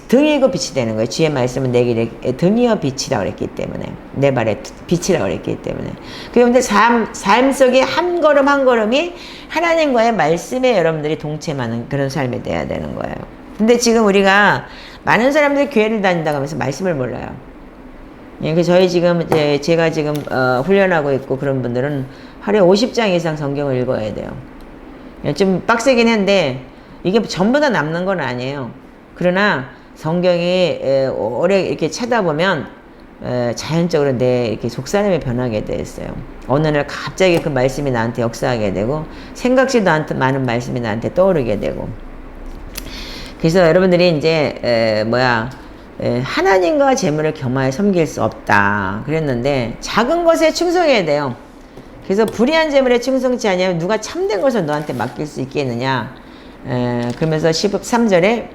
등이고 빛이 되는 거예요. 주의 말씀은 내 길에 등이어 빛이라고 그랬기 때문에, 내 발에 빛이라고 그랬기 때문에. 그런데 삶 속에 한 걸음 한 걸음이 하나님과의 말씀에 여러분들이 동참하는 그런 삶이 돼야 되는 거예요. 근데 지금 우리가 많은 사람들이 교회를 다닌다고 하면서 말씀을 몰라요. 그러니까 저희 지금 제가 지금 훈련하고 있고 그런 분들은 하루에 50장 이상 성경을 읽어야 돼요. 좀 빡세긴 한데 이게 전부 다 남는 건 아니에요. 그러나 성경이 오래 이렇게 찾아보면 자연적으로 내 이렇게 속사람이 변하게 됐어요. 어느 날 갑자기 그 말씀이 나한테 역사하게 되고 생각지도 않은 말씀이 나한테 떠오르게 되고. 그래서 여러분들이 이제 하나님과 재물을 겸하여 섬길 수 없다 그랬는데 작은 것에 충성해야 돼요. 그래서 불의한 재물에 충성치 아니하면 누가 참된 것을 너한테 맡길 수 있겠느냐. 그러면서 13절에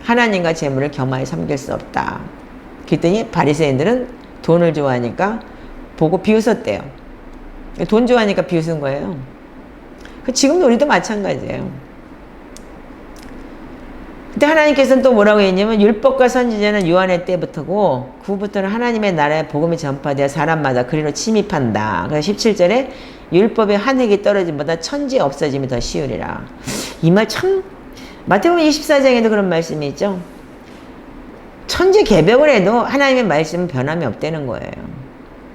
하나님과 재물을 겸하여 섬길 수 없다. 그랬더니 바리새인들은 돈을 좋아하니까 보고 비웃었대요. 돈 좋아하니까 비웃은 거예요. 지금도 우리도 마찬가지예요. 근데 하나님께서는 또 뭐라고 했냐면 율법과 선지자는 요한의 때부터고 그후부터는 하나님의 나라의 복음이 전파되어 사람마다 그리로 침입한다. 그래서 17절에 율법의 한 획이 떨어짐보다 천지 없어짐이 더 쉬우리라. 이 말 참 마태복음 24장에도 그런 말씀이 있죠. 천지 개벽을 해도 하나님의 말씀은 변함이 없다는 거예요.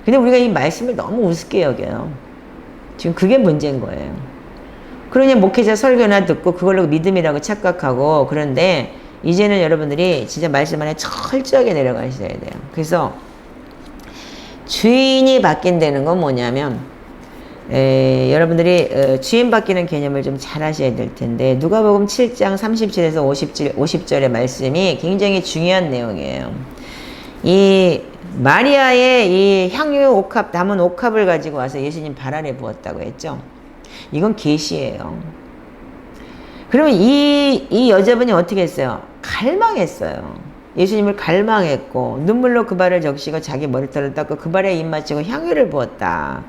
근데 우리가 이 말씀을 너무 우습게 여겨요. 지금 그게 문제인 거예요. 그러니 목회자 설교나 듣고 그걸로 믿음이라고 착각하고. 그런데 이제는 여러분들이 진짜 말씀 안에 철저하게 내려가셔야 돼요. 그래서 주인이 바뀐다는 건 뭐냐면 여러분들이 주인 바뀌는 개념을 좀 잘 하셔야 될 텐데 누가복음 7장 37에서 50절의 말씀이 굉장히 중요한 내용이에요. 이 마리아의 이 향유 옥합, 남은 옥합을 가지고 와서 예수님 발 아래 부었다고 했죠. 이건 계시예요. 그러면 이 여자분이 어떻게 했어요? 갈망했어요. 예수님을 갈망했고 눈물로 그 발을 적시고 자기 머리털을 닦고 그 발에 입 맞추고 향유를 부었다.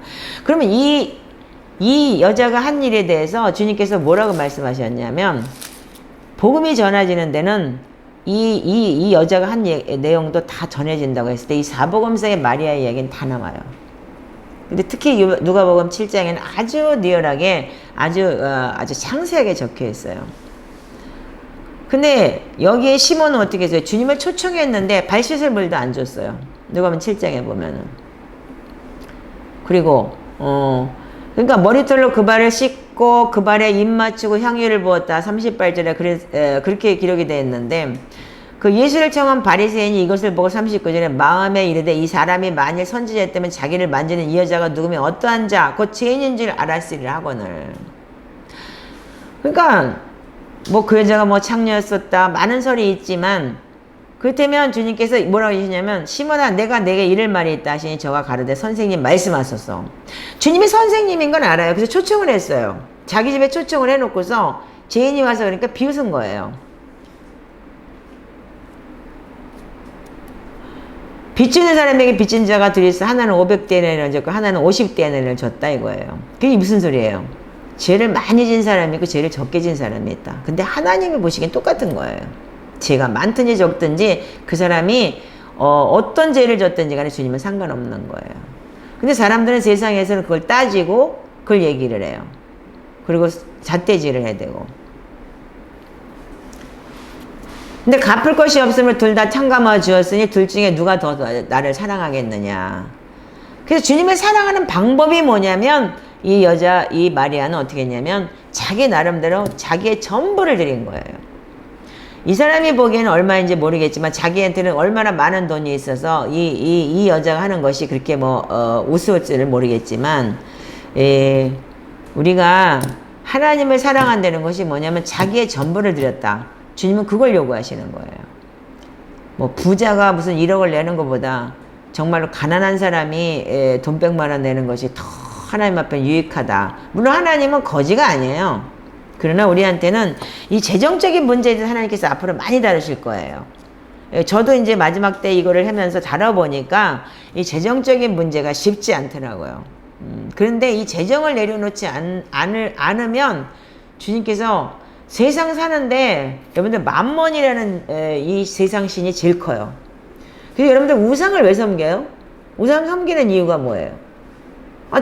그러면 이 여자가 한 일에 대해서 주님께서 뭐라고 말씀하셨냐면 복음이 전해지는 데는 이 여자가 한 내용도 다 전해진다고 했을 때 이 사복음서의 마리아의 이야기는 다 남아요. 근데 특히 누가복음 7장에는 아주 리얼하게 아주 상세하게 적혀 있어요. 근데 여기에 시몬은 어떻게 했어요? 주님을 초청했는데 발 씻을 물도 안 줬어요. 누가복음 7장에 보면은. 그리고 그러니까 머리털로 그 발을 씻고 그 발에 입 맞추고 향유를 부었다. 38절에 그렇게 기록이 되어 있는데 그 예수를 청한 바리새인이 이것을 보고 39절에 마음에 이르되 이 사람이 만일 선지자였다면 자기를 만지는 이 여자가 누구면 어떠한 자 곧 죄인인 줄 알았으리라 하거늘. 그러니까 뭐 그 여자가 뭐 창녀였었다 많은 설이 있지만 그렇다면 주님께서 뭐라고 하시냐면 시몬아 내가 내게 이를 말이 있다 하시니 저가 가로되 선생님 말씀하소서. 주님이 선생님인 건 알아요. 그래서 초청을 했어요. 자기 집에 초청을 해놓고서 죄인이 와서 그러니까 비웃은 거예요. 빚주는 사람에게 빚진 자가 둘이 있어 하나는 500데나리를 줬고 하나는 50데나리를 줬다 이거예요. 그게 무슨 소리예요? 죄를 많이 진 사람이 있고 죄를 적게 진 사람이 있다. 근데 하나님이 보시기엔 똑같은 거예요. 죄가 많든지 적든지 그 사람이 어떤 죄를 졌든지 간에 주님은 상관없는 거예요. 근데 사람들은 세상에서는 그걸 따지고 그걸 얘기를 해요. 그리고 잣대질을 해야 되고. 근데 갚을 것이 없으면 둘 다 탕감하여 주었으니 둘 중에 누가 더 나를 사랑하겠느냐. 그래서 주님을 사랑하는 방법이 뭐냐면 이 마리아는 어떻게 했냐면 자기 나름대로 자기의 전부를 드린 거예요. 이 사람이 보기에는 얼마인지 모르겠지만 자기한테는 얼마나 많은 돈이 있어서 이 여자가 하는 것이 그렇게 우스울지를 모르겠지만 우리가 하나님을 사랑한다는 것이 뭐냐면 자기의 전부를 드렸다. 주님은 그걸 요구하시는 거예요. 뭐 부자가 무슨 1억을 내는 것보다 정말로 가난한 사람이 돈 100만 원 내는 것이 더 하나님 앞에 유익하다. 물론 하나님은 거지가 아니에요. 그러나 우리한테는 이 재정적인 문제에 대해서 하나님께서 앞으로 많이 다루실 거예요. 저도 이제 마지막 때 이거를 하면서 다뤄보니까 이 재정적인 문제가 쉽지 않더라고요. 그런데 이 재정을 내려놓지 않으면 주님께서 세상 사는데 여러분들 만몬이라는 이 세상 신이 제일 커요. 그래서 여러분들 우상을 왜 섬겨요? 우상 섬기는 이유가 뭐예요?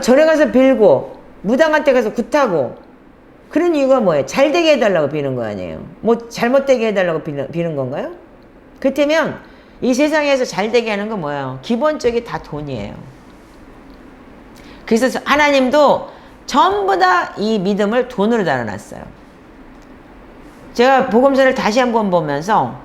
절에 가서 빌고 무당한테 가서 굿하고 그런 이유가 뭐예요? 잘되게 해달라고 비는 거 아니에요? 뭐 잘못되게 해달라고 비는 건가요? 그렇다면 이 세상에서 잘되게 하는 건 뭐예요? 기본적이 다 돈이에요. 그래서 하나님도 전부 다 이 믿음을 돈으로 달아놨어요. 제가 복음서를 다시 한번 보면서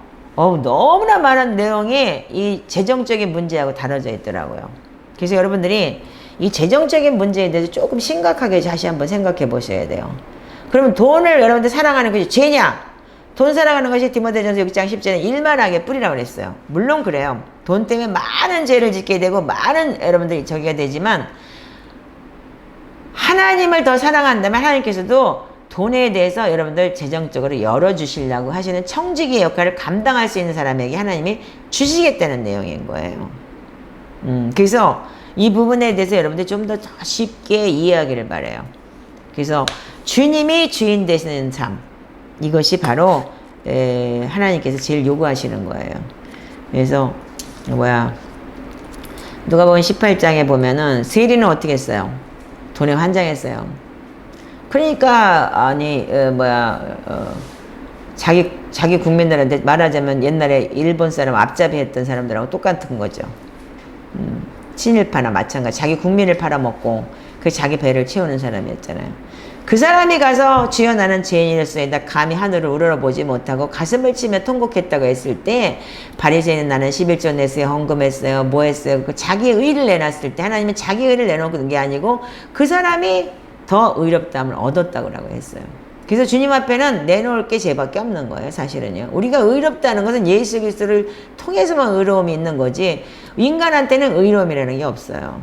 너무나 많은 내용이 이 재정적인 문제하고 다뤄져 있더라고요. 그래서 여러분들이 이 재정적인 문제에 대해서 조금 심각하게 다시 한번 생각해 보셔야 돼요. 그러면 돈을 여러분들 사랑하는 것이 죄냐? 돈 사랑하는 것이 디모데전서 6장 10절에 일만하게 뿌리라고 그랬어요. 물론 그래요. 돈 때문에 많은 죄를 짓게 되고 많은 여러분들이 저기가 되지만 하나님을 더 사랑한다면 하나님께서도 돈에 대해서 여러분들 재정적으로 열어주시려고 하시는 청지기의 역할을 감당할 수 있는 사람에게 하나님이 주시겠다는 내용인 거예요. 그래서 이 부분에 대해서 여러분들 좀 더 쉽게 이해하기를 바라요. 그래서 주님이 주인 되시는 삶, 이것이 바로 하나님께서 제일 요구하시는 거예요. 그래서 누가복음 18장에 보면은 세리는 어떻게 했어요? 돈에 환장했어요. 그러니까 자기 국민들한테 말하자면 옛날에 일본 사람 앞잡이 했던 사람들하고 똑같은 거죠. 친일파나 마찬가지. 자기 국민을 팔아먹고 그 자기 배를 채우는 사람이었잖아요. 그 사람이 가서 주여 나는 죄인이었으나 감히 하늘을 우러러보지 못하고 가슴을 치며 통곡했다고 했을 때 바리새인은 나는 11조 냈어요, 헌금했어요, 뭐 했어요. 그 자기 의를 내놨을 때 하나님은 자기 의를 내놓은 게 아니고 그 사람이 더 의롭다함을 얻었다고 했어요. 그래서 주님 앞에는 내놓을 게 죄밖에 없는 거예요. 사실은요. 우리가 의롭다는 것은 예수 그리스도를 통해서만 의로움이 있는 거지 인간한테는 의로움이라는 게 없어요.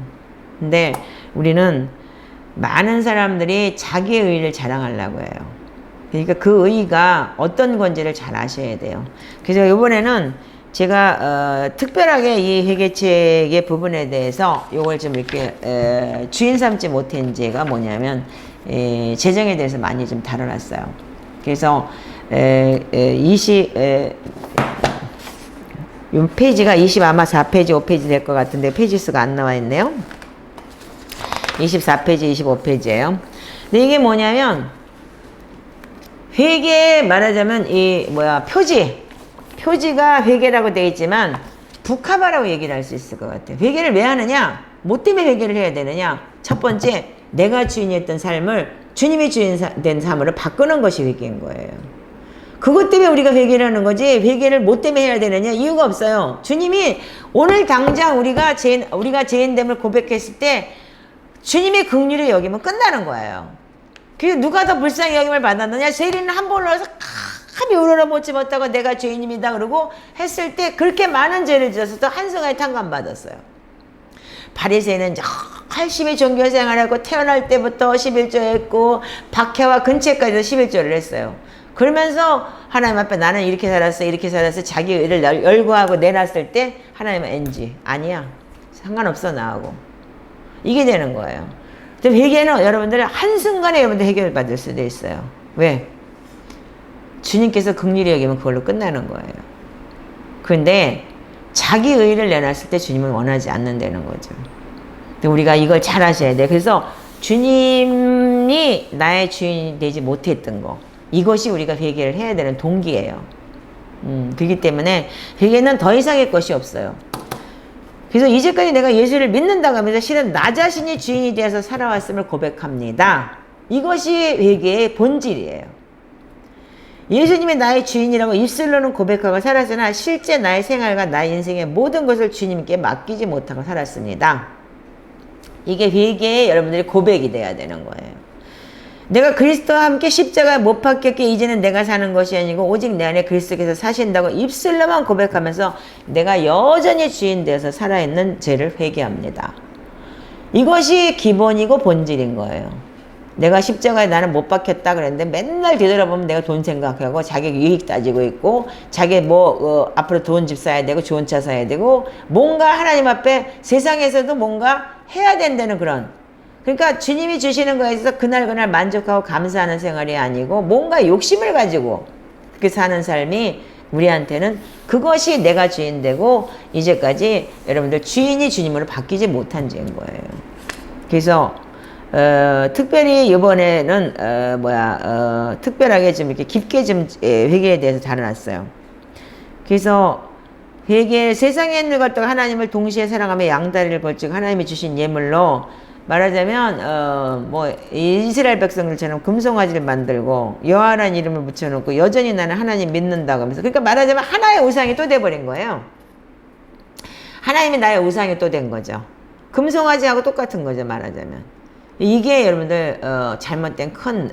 근데 우리는 많은 사람들이 자기의 의를 자랑하려고 해요. 그러니까 그 의가 어떤 건지를 잘 아셔야 돼요. 그래서 이번에는 제가 특별하게 이 회개책의 부분에 대해서 이걸 좀 이렇게 주인 삼지 못한 죄가 뭐냐면 재정에 대해서 많이 좀 다뤄놨어요. 그래서 이 페이지가 아마 4페이지, 5페이지 될 것 같은데 페이지 수가 안 나와 있네요. 24페이지, 25페이지예요. 근데 이게 뭐냐면 회계 말하자면 표지가 회계라고 되어 있지만 북카바라고 얘기를 할 수 있을 것 같아요. 회계를 왜 하느냐? 뭐 때문에 회계를 해야 되느냐? 첫 번째, 내가 주인이었던 삶을 주님이 주인 된 삶으로 바꾸는 것이 회계인 거예요. 그것 때문에 우리가 회개를 하는 거지 회개를 뭐 때문에 해야 되느냐? 이유가 없어요. 주님이 오늘 당장 우리가 죄인됨을 고백했을 때 주님의 긍휼을 여기면 끝나는 거예요. 그래서 누가 더 불쌍히 여김을 받았느냐? 세리는 한 번으로 해서 감히 우러러보지 못하고 내가 죄인입니다 그러고 했을 때 그렇게 많은 죄를 지어서도 한순간에 탕감받았어요. 바리새인은 열심히 종교생활하고 태어날 때부터 11조 했고 박해와 근처까지도 11조를 했어요. 그러면서 하나님 앞에 나는 이렇게 살았어 자기 의를 열거하고 내놨을 때 하나님은 NG 아니야 상관없어 나하고 이게 되는 거예요. 근데 회개는 여러분들 한순간에 여러분들 해결을 받을 수도 있어요. 왜? 주님께서 긍휼히 여기면 그걸로 끝나는 거예요. 그런데 자기 의를 내놨을 때 주님은 원하지 않는다는 거죠. 근데 우리가 이걸 잘 아셔야 돼. 그래서 주님이 나의 주인이 되지 못했던 거 이것이 우리가 회개를 해야 되는 동기예요. 그렇기 때문에 회개는 더 이상의 것이 없어요. 그래서 이제까지 내가 예수를 믿는다고 하면서 실은 나 자신이 주인이 되어서 살아왔음을 고백합니다. 이것이 회개의 본질이에요. 예수님이 나의 주인이라고 입술로는 고백하고 살았으나 실제 나의 생활과 나의 인생의 모든 것을 주님께 맡기지 못하고 살았습니다. 이게 회개의 여러분들이 고백이 돼야 되는 거예요. 내가 그리스도와 함께 십자가에 못 박혔기에 이제는 내가 사는 것이 아니고 오직 내 안에 그리스도께서 사신다고 입술로만 고백하면서 내가 여전히 주인 되어서 살아있는 죄를 회개합니다. 이것이 기본이고 본질인 거예요. 내가 십자가에 나는 못 박혔다 그랬는데 맨날 뒤돌아보면 내가 돈 생각하고 자기 유익 따지고 있고 자기 앞으로 좋은 집 사야 되고 좋은 차 사야 되고 뭔가 하나님 앞에 세상에서도 뭔가 해야 된다는 그런 그러니까 주님이 주시는 거에 있어서 그날 만족하고 감사하는 생활이 아니고 뭔가 욕심을 가지고 그렇게 사는 삶이 우리한테는 그것이 내가 주인 되고 이제까지 여러분들 주인이 주님으로 바뀌지 못한 죄인 거예요. 그래서 특별히 이번에는 특별하게 좀 이렇게 깊게 좀 회개에 대해서 다뤄놨어요. 그래서 회개 세상에 있는 것과 하나님을 동시에 사랑하며 양다리를 걸치고 하나님이 주신 예물로 말하자면 뭐 이스라엘 백성들처럼 금송아지를 만들고 여호와라는 이름을 붙여놓고 여전히 나는 하나님 믿는다고 하면서, 그러니까 말하자면 하나의 우상이 또 돼버린 거예요. 하나님이 나의 우상이 또 된 거죠. 금송아지하고 똑같은 거죠, 말하자면. 이게 여러분들 잘못된 큰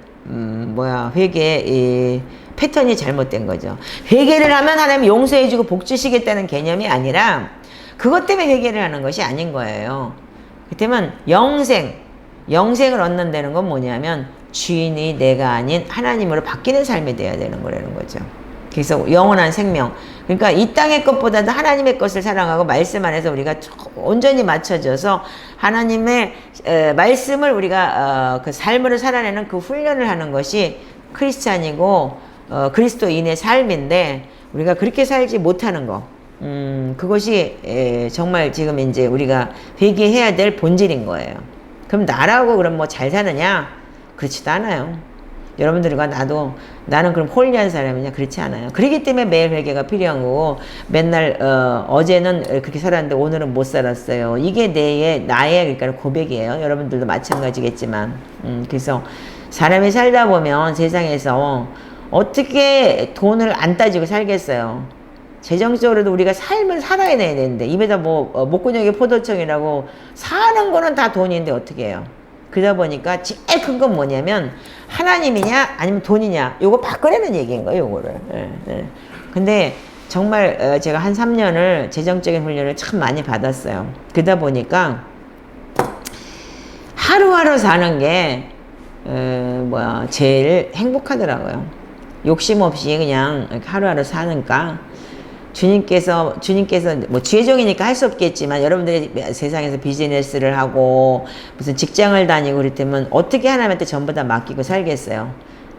회개의 이 패턴이 잘못된 거죠. 회개를 하면 하나님 용서해주고 복 주시겠다는 개념이 아니라 그것 때문에 회개를 하는 것이 아닌 거예요. 그렇다면 영생을 얻는다는 건 뭐냐면 주인이 내가 아닌 하나님으로 바뀌는 삶이 돼야 되는 거라는 거죠. 그래서 영원한 생명, 그러니까 이 땅의 것보다도 하나님의 것을 사랑하고 말씀 안에서 우리가 온전히 맞춰져서 하나님의 말씀을 우리가 그 삶으로 살아내는 그 훈련을 하는 것이 크리스찬이고 그리스도인의 삶인데, 우리가 그렇게 살지 못하는 거, 그것이 정말 지금 이제 우리가 회개해야 될 본질인 거예요. 그럼 나라고 그럼 뭐 잘 사느냐? 그렇지도 않아요. 여러분들과 나는 그럼 홀리한 사람이냐? 그렇지 않아요. 그렇기 때문에 매일 회개가 필요한 거고, 맨날 어제는 그렇게 살았는데 오늘은 못 살았어요. 이게 나의 그러니까 고백이에요. 여러분들도 마찬가지겠지만, 그래서 사람이 살다 보면 세상에서 어떻게 돈을 안 따지고 살겠어요. 재정적으로도 우리가 삶을 살아내야 되는데, 입에다 목구멍에 포도청이라고 사는 거는 다 돈인데 어떻게 해요? 그러다 보니까 제일 큰 건 뭐냐면 하나님이냐 아니면 돈이냐, 요거 바꿔내는 얘기인 거예요, 요거를. 근데 정말 제가 한 3년을 재정적인 훈련을 참 많이 받았어요. 그러다 보니까 하루하루 사는 게 제일 행복하더라고요. 욕심 없이 그냥 하루하루 사니까 주님께서 뭐 주의종이니까 할 수 없겠지만, 여러분들이 세상에서 비즈니스를 하고 무슨 직장을 다니고 그랬다면 어떻게 하나님한테 전부 다 맡기고 살겠어요.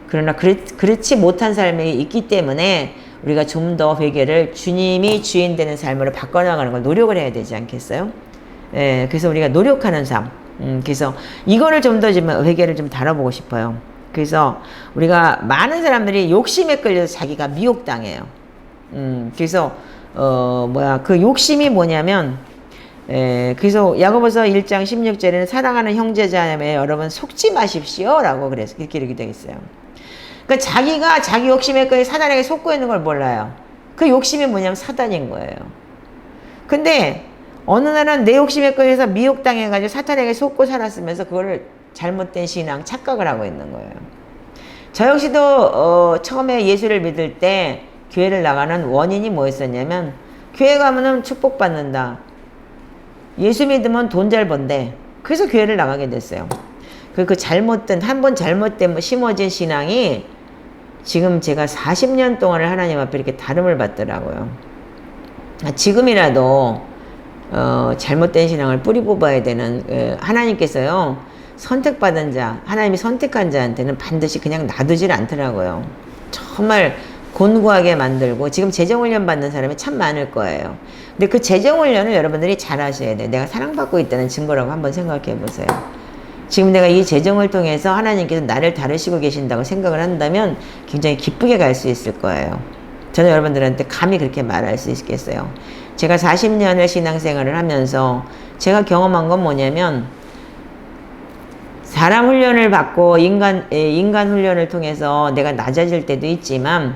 그러나 그렇지 못한 삶이 있기 때문에 우리가 좀 더 회개를 주님이 주인 되는 삶으로 바꿔나가는 걸 노력을 해야 되지 않겠어요? 그래서 우리가 노력하는 삶, 그래서 이거를 좀 더 회개를 좀 다뤄보고 싶어요. 그래서 우리가 많은 사람들이 욕심에 끌려서 자기가 미혹당해요. 그래서 그 욕심이 뭐냐면, 그래서 야고보서 1장 16절에는 사랑하는 형제자매 여러분 속지 마십시오 라고 그래서 이렇게 되어 있어요. 그러니까 자기가 자기 욕심에 끌려 사단에게 속고 있는 걸 몰라요. 그 욕심이 뭐냐면 사단인 거예요. 근데 어느 날은 내 욕심에 끌려서 미혹당해가지고 사탄에게 속고 살았으면서 그거를 잘못된 신앙, 착각을 하고 있는 거예요. 저 역시도 처음에 예수를 믿을 때 교회를 나가는 원인이 뭐였었냐면, 교회 가면은 축복받는다, 예수 믿으면 돈 잘 번대, 그래서 교회를 나가게 됐어요. 그 한 번 잘못된 심어진 신앙이 지금 제가 40년 동안을 하나님 앞에 이렇게 다름을 받더라고요. 지금이라도 잘못된 신앙을 뿌리 뽑아야 되는, 하나님께서요 선택받은 자, 하나님이 선택한 자한테는 반드시 그냥 놔두질 않더라고요. 정말 곤고하게 만들고, 지금 재정훈련 받는 사람이 참 많을 거예요. 근데 그 재정훈련을 여러분들이 잘 하셔야 돼요. 내가 사랑받고 있다는 증거라고 한번 생각해 보세요. 지금 내가 이 재정을 통해서 하나님께서 나를 다루시고 계신다고 생각을 한다면 굉장히 기쁘게 갈 수 있을 거예요. 저는 여러분들한테 감히 그렇게 말할 수 있겠어요. 제가 40년을 신앙생활을 하면서 제가 경험한 건 뭐냐면, 사람 훈련을 받고 인간 훈련을 통해서 내가 낮아질 때도 있지만,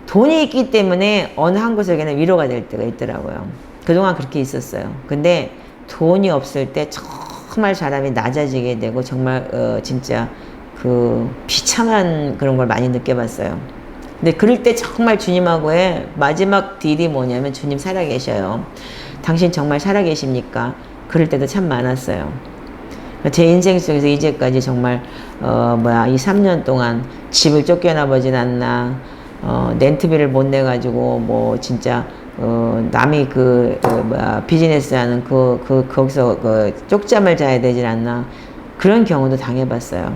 돈이 있기 때문에 어느 한 곳에게는 위로가 될 때가 있더라고요. 그동안 그렇게 있었어요. 근데 돈이 없을 때 정말 사람이 낮아지게 되고, 정말 진짜 그 비참한 그런 걸 많이 느껴봤어요. 근데 그럴 때 정말 주님하고의 마지막 딜이 뭐냐면, 주님 살아계셔요, 당신 정말 살아계십니까? 그럴 때도 참 많았어요. 제 인생 속에서 이제까지 정말 이 3년 동안 집을 쫓겨나보진 않나, 렌트비를 못 내가지고 진짜 남이 비즈니스 하는 거기서 쪽잠을 자야 되질 않나, 그런 경우도 당해봤어요.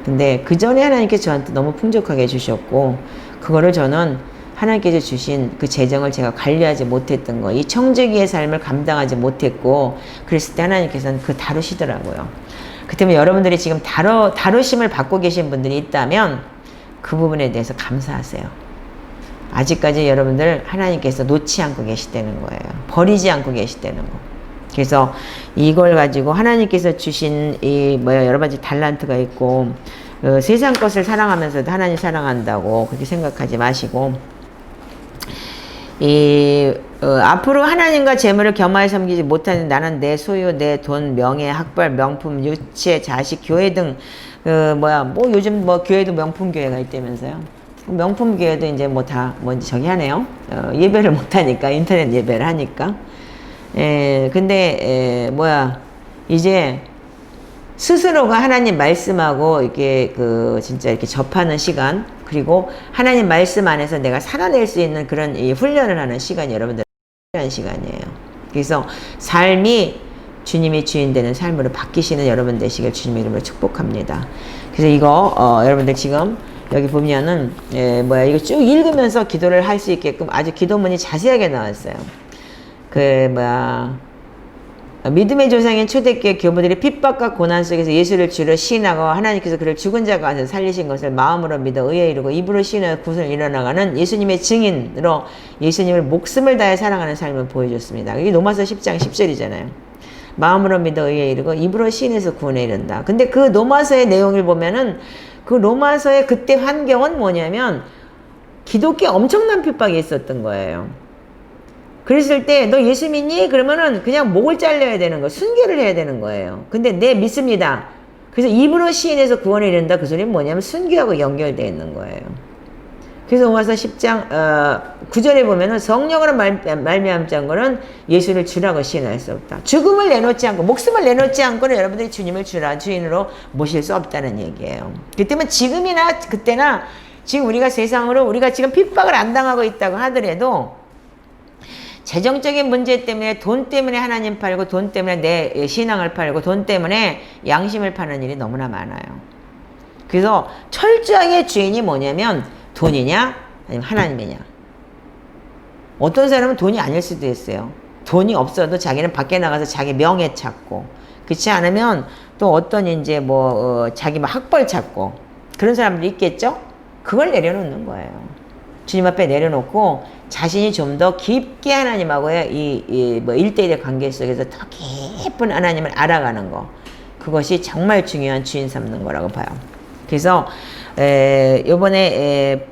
근데 그 전에 하나님께서 저한테 너무 풍족하게 해주셨고, 그거를 저는 하나님께서 주신 그 재정을 제가 관리하지 못했던 거, 이 청지기의 삶을 감당하지 못했고, 그랬을 때 하나님께서는 다루시더라고요. 그 때문에 여러분들이 지금 다루심을 받고 계신 분들이 있다면 그 부분에 대해서 감사하세요. 아직까지 여러분들 하나님께서 놓지 않고 계시다는 거예요. 버리지 않고 계시다는 거. 그래서 이걸 가지고 하나님께서 주신 이 뭐야 여러 가지 달란트가 있고 세상 것을 사랑하면서도 하나님 사랑한다고 그렇게 생각하지 마시고 앞으로 하나님과 재물을 겸하여 섬기지 못하는 나는 내 소유, 내 돈, 명예, 학벌, 명품, 유체, 자식, 교회 등 요즘 교회도 명품 교회가 있다면서요. 명품 교회도 이제 저기 하네요. 예배를 못 하니까 인터넷 예배를 하니까. 근데 이제 스스로가 하나님 말씀하고 이렇게 진짜 이렇게 접하는 시간, 그리고 하나님 말씀 안에서 내가 살아낼 수 있는 그런 이 훈련을 하는 시간이 여러분들 필요한 시간이에요. 그래서 삶이 주님이 주인 되는 삶으로 바뀌시는 여러분 되시길 주님의 이름으로 축복합니다. 그래서 이거 여러분들 지금 여기 보면은 이거 쭉 읽으면서 기도를 할 수 있게끔 아주 기도문이 자세하게 나왔어요. 믿음의 조상인 초대교회 교부들이 핍박과 고난 속에서 예수를 주로 시인하고 하나님께서 그를 죽은 자 가운데 살리신 것을 마음으로 믿어 의에 이르고 입으로 시인하여 구슬 일어나가는 예수님의 증인으로 예수님을 목숨을 다해 사랑하는 삶을 보여줬습니다. 이게 로마서 10장 10절이잖아요. 마음으로 믿어 의에 이르고 입으로 시인해서 구원에 이른다. 근데 그 로마서의 내용을 보면은 그 로마서의 그때 환경은 뭐냐면 기독교 엄청난 핍박이 있었던 거예요. 그랬을 때 너 예수 믿니? 그러면은 그냥 목을 잘려야 되는 거예요. 순교를 해야 되는 거예요. 근데 네 믿습니다. 그래서 입으로 시인해서 구원에 이른다. 그 소리는 뭐냐면 순교하고 연결되어 있는 거예요. 그래서 로마서 10장 9절에 보면은 성령으로 말미암지 않고는 예수를 주라고 시인할 수 없다. 죽음을 내놓지 않고 목숨을 내놓지 않고는 여러분들이 주님을 주인으로 모실 수 없다는 얘기예요. 그렇기 때문에 지금이나 그때나 지금 우리가 세상으로 우리가 지금 핍박을 안 당하고 있다고 하더라도 재정적인 문제 때문에 돈 때문에 하나님 팔고 돈 때문에 내 신앙을 팔고 돈 때문에 양심을 파는 일이 너무나 많아요. 그래서 철저하게 주인이 뭐냐면 돈이냐 아니면 하나님이냐. 어떤 사람은 돈이 아닐 수도 있어요. 돈이 없어도 자기는 밖에 나가서 자기 명예 찾고 그렇지 않으면 또 어떤 이제 자기 학벌 찾고 그런 사람들이 있겠죠. 그걸 내려놓는 거예요. 주님 앞에 내려놓고 자신이 좀 더 깊게 하나님하고의 이 1대1의 관계 속에서 더 깊은 하나님을 알아가는 거. 그것이 정말 중요한 주인 삼는 거라고 봐요. 그래서 요번에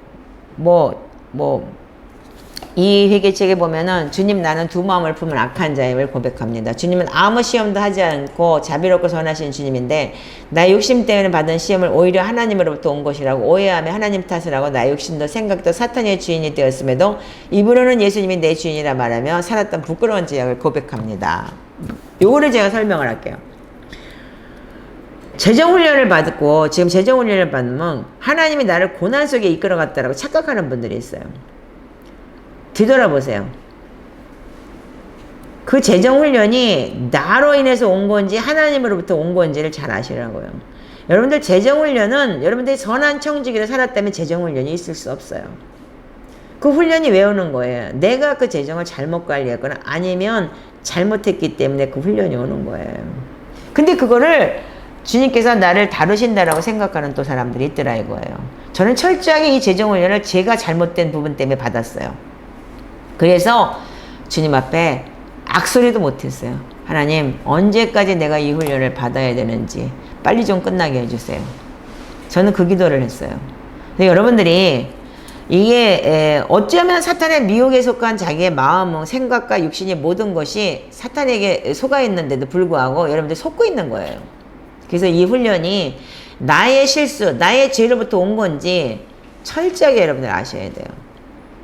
이 회개책에 보면은 주님 나는 두 마음을 품은 악한 자임을 고백합니다. 주님은 아무 시험도 하지 않고 자비롭고 선하신 주님인데 나의 욕심 때문에 받은 시험을 오히려 하나님으로부터 온 것이라고 오해하며 하나님 탓을 하고 나의 욕심도 생각도 사탄의 주인이 되었음에도 입으로는 예수님이 내 주인이라 말하며 살았던 부끄러운 죄악을 고백합니다. 요거를 제가 설명을 할게요. 재정훈련을 받고 지금 재정훈련을 받으면 하나님이 나를 고난 속에 이끌어갔다라고 착각하는 분들이 있어요. 뒤돌아보세요. 그 재정훈련이 나로 인해서 온 건지 하나님으로부터 온 건지를 잘 아시라고요. 여러분들 재정훈련은 여러분들이 선한 청지기로 살았다면 재정훈련이 있을 수 없어요. 그 훈련이 왜 오는 거예요? 내가 그 재정을 잘못 관리했거나 아니면 잘못했기 때문에 그 훈련이 오는 거예요. 근데 그거를 주님께서 나를 다루신다라고 생각하는 또 사람들이 있더라 이거예요. 저는 철저하게 이 재정훈련을 제가 잘못된 부분 때문에 받았어요. 그래서 주님 앞에 악소리도 못했어요. 하나님 언제까지 내가 이 훈련을 받아야 되는지 빨리 좀 끝나게 해주세요. 저는 그 기도를 했어요. 근데 여러분들이 이게 어쩌면 사탄의 미혹에 속한 자기의 마음, 생각과 육신의 모든 것이 사탄에게 속아 있는데도 불구하고 여러분들 속고 있는 거예요. 그래서 이 훈련이 나의 실수, 나의 죄로부터 온 건지 철저하게 여러분들 아셔야 돼요.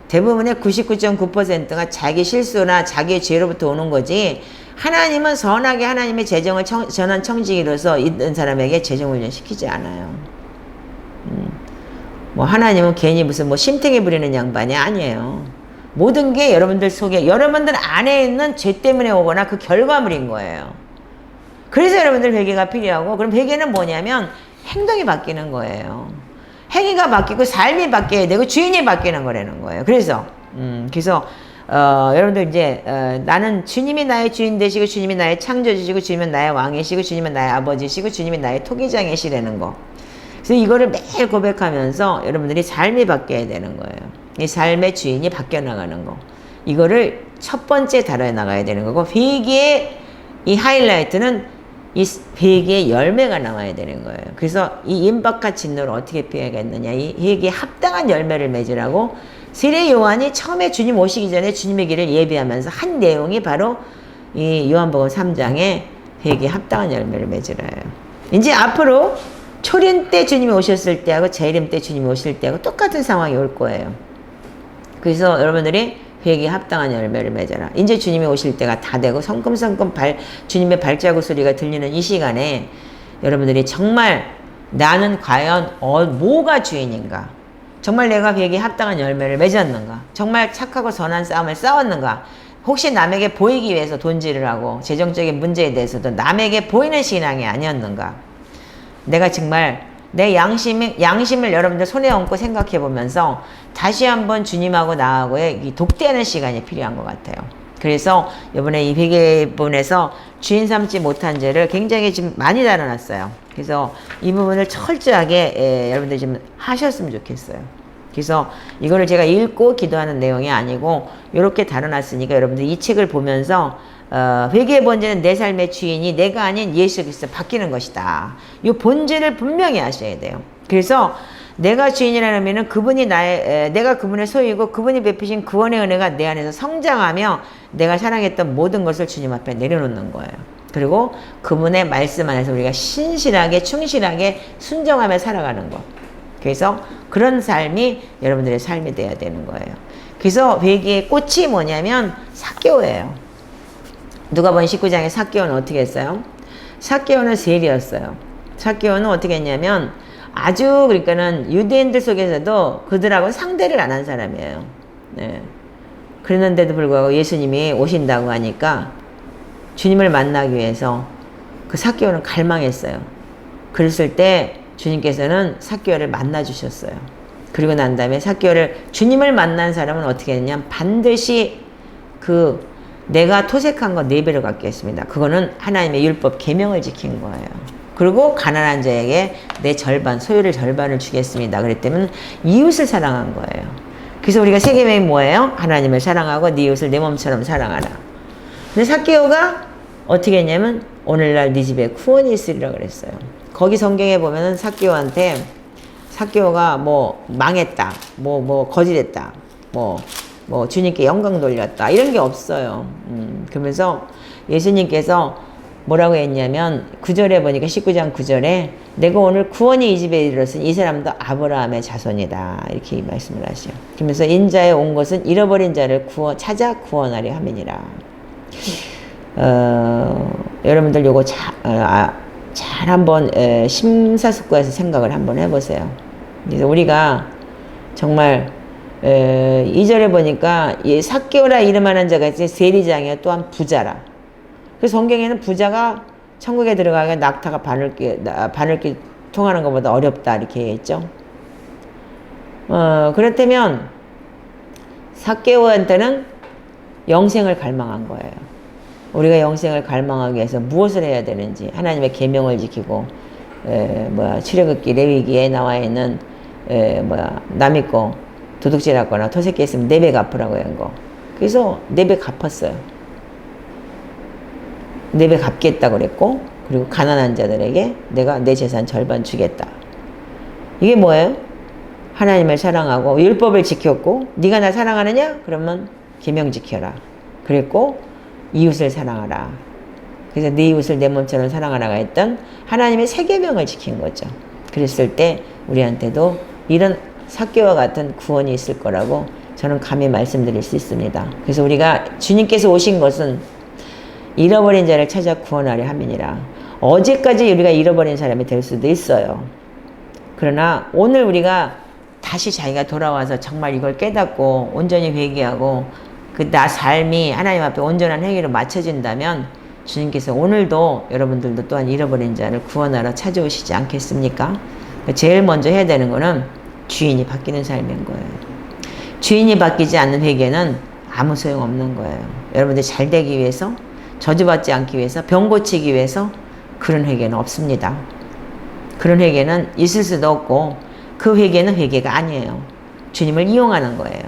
대부분의 99.9%가 자기 실수나 자기의 죄로부터 오는 거지 하나님은 선하게 하나님의 재정을 전한 청지기로서 있는 사람에게 재정훈련 시키지 않아요. 하나님은 괜히 무슨 심탱이 부리는 양반이 아니에요. 모든 게 여러분들 속에 여러분들 안에 있는 죄 때문에 오거나 그 결과물인 거예요. 그래서 여러분들 회개가 필요하고 그럼 회개는 뭐냐면 행동이 바뀌는 거예요. 행위가 바뀌고 삶이 바뀌어야 되고 주인이 바뀌는 거라는 거예요. 그래서 여러분들 이제 나는 주님이 나의 주인 되시고 주님이 나의 창조주시고 주님은 나의 왕이시고 주님은 나의 아버지시고 주님이 나의 토기장이시라는 거. 그래서 이거를 매일 고백하면서 여러분들이 삶이 바뀌어야 되는 거예요. 이 삶의 주인이 바뀌어 나가는 거. 이거를 첫 번째 다뤄 나가야 되는 거고 회개의 이 하이라이트는 이 회개의 열매가 나와야 되는 거예요. 그래서 이 임박한 진노를 어떻게 피해야겠느냐. 이 회개에 합당한 열매를 맺으라고 세례 요한이 처음에 주님 오시기 전에 주님의 길을 예비하면서 한 내용이 바로 이 요한복음 3장에 회개에 합당한 열매를 맺으라요. 이제 앞으로 초림 때 주님이 오셨을 때하고 재림 때 주님이 오실 때하고 똑같은 상황이 올 거예요. 그래서 여러분들이 회개에 합당한 열매를 맺어라. 이제 주님이 오실 때가 다 되고 성큼성큼 주님의 발자국 소리가 들리는 이 시간에 여러분들이 정말 나는 과연 뭐가 주인인가? 정말 내가 회개에 합당한 열매를 맺었는가? 정말 착하고 선한 싸움을 싸웠는가? 혹시 남에게 보이기 위해서 돈질을 하고 재정적인 문제에 대해서도 남에게 보이는 신앙이 아니었는가? 내가 정말 내 양심을 여러분들 손에 얹고 생각해 보면서 다시 한번 주님하고 나하고의 이 독대하는 시간이 필요한 것 같아요. 그래서 이번에 이 회개본에서 주인 삼지 못한 죄를 굉장히 좀 많이 다뤄놨어요. 그래서 이 부분을 철저하게 여러분들 좀 하셨으면 좋겠어요. 그래서 이거를 제가 읽고 기도하는 내용이 아니고 이렇게 다뤄놨으니까 여러분들 이 책을 보면서 회개의 본질은 내 삶의 주인이 내가 아닌 예수 그리스도 바뀌는 것이다. 이 본질을 분명히 아셔야 돼요. 그래서 내가 주인이라는 의미는 그분이 내가 그분의 소유이고 그분이 베푸신 구원의 은혜가 내 안에서 성장하며 내가 사랑했던 모든 것을 주님 앞에 내려놓는 거예요. 그리고 그분의 말씀 안에서 우리가 신실하게 충실하게 순종하며 살아가는 것. 그래서 그런 삶이 여러분들의 삶이 돼야 되는 거예요. 그래서 회개의 꽃이 뭐냐면 삭개오예요. 누가복음 19장에 삭개오는 어떻게 했어요? 삭개오는 세리였어요. 삭개오는 어떻게 했냐면 아주 그러니까는 유대인들 속에서도 그들하고 상대를 안 한 사람이에요. 네. 그랬는데도 불구하고 예수님이 오신다고 하니까 주님을 만나기 위해서 그 삭개오는 갈망했어요. 그랬을 때 주님께서는 삭개오를 만나 주셨어요. 그리고 난 다음에 삭개오를 주님을 만난 사람은 어떻게 했냐면 반드시 내가 토색한 거 4배로 갚겠습니다. 그거는 하나님의 율법 계명을 지킨 거예요. 그리고 가난한 자에게 내 절반, 소유를 절반을 주겠습니다. 그랬더니 이웃을 사랑한 거예요. 그래서 우리가 세 계명이 뭐예요? 하나님을 사랑하고 네 이웃을 내 몸처럼 사랑하라. 근데 삭개오가 어떻게 했냐면 오늘날 네 집에 구원이 있으리라 그랬어요. 거기 성경에 보면은 삭개오가 뭐 망했다, 뭐 거짓했다, 뭐 주님께 영광 돌렸다 이런 게 없어요. 그러면서 예수님께서 뭐라고 했냐면 9절에 보니까 19장 9절에 내가 오늘 구원이 이 집에 이르렀으니 이 사람도 아브라함의 자손이다 이렇게 말씀을 하셔요. 그러면서 인자에 온 것은 잃어버린 자를 찾아 구원하려 함이니라. 여러분들 요거 잘 한번 심사숙고해서 생각을 한번 해보세요. 그래서 우리가 정말 2절에 보니까 삭개오라 이름하는 자가 이제 세리장이요 또한 부자라. 그래서 성경에는 부자가 천국에 들어가게 낙타가 바늘길 통하는 것보다 어렵다 이렇게 했죠. 그렇다면 삭개오한테는 영생을 갈망한 거예요. 우리가 영생을 갈망하기 위해서 무엇을 해야 되는지 하나님의 계명을 지키고 출애굽기 레위기에 나와 있는 남의 거 도둑질하거나 토색했으면 4배 갚으라고 한 거. 그래서 4배 갚았어요. 4배 갚겠다고 그랬고 그리고 가난한 자들에게 내가 내 재산 절반 주겠다. 이게 뭐예요? 하나님을 사랑하고 율법을 지켰고 네가 나 사랑하느냐? 그러면 계명 지켜라. 그랬고 이웃을 사랑하라. 그래서 네 이웃을 내 몸처럼 사랑하라가 했던 하나님의 세 계명을 지킨 거죠. 그랬을 때 우리한테도 이런 삭개와 같은 구원이 있을 거라고 저는 감히 말씀드릴 수 있습니다. 그래서 우리가 주님께서 오신 것은 잃어버린 자를 찾아 구원하려 함이니라. 어제까지 우리가 잃어버린 사람이 될 수도 있어요. 그러나 오늘 우리가 다시 자기가 돌아와서 정말 이걸 깨닫고 온전히 회개하고 나 삶이 하나님 앞에 온전한 행위로 맞춰진다면 주님께서 오늘도 여러분들도 또한 잃어버린 자를 구원하러 찾아오시지 않겠습니까? 제일 먼저 해야 되는 거는 주인이 바뀌는 삶인 거예요. 주인이 바뀌지 않는 회개는 아무 소용없는 거예요. 여러분들 잘 되기 위해서, 저주받지 않기 위해서, 병 고치기 위해서 그런 회개는 없습니다. 그런 회개는 있을 수도 없고 그 회개는 회개가 아니에요. 주님을 이용하는 거예요.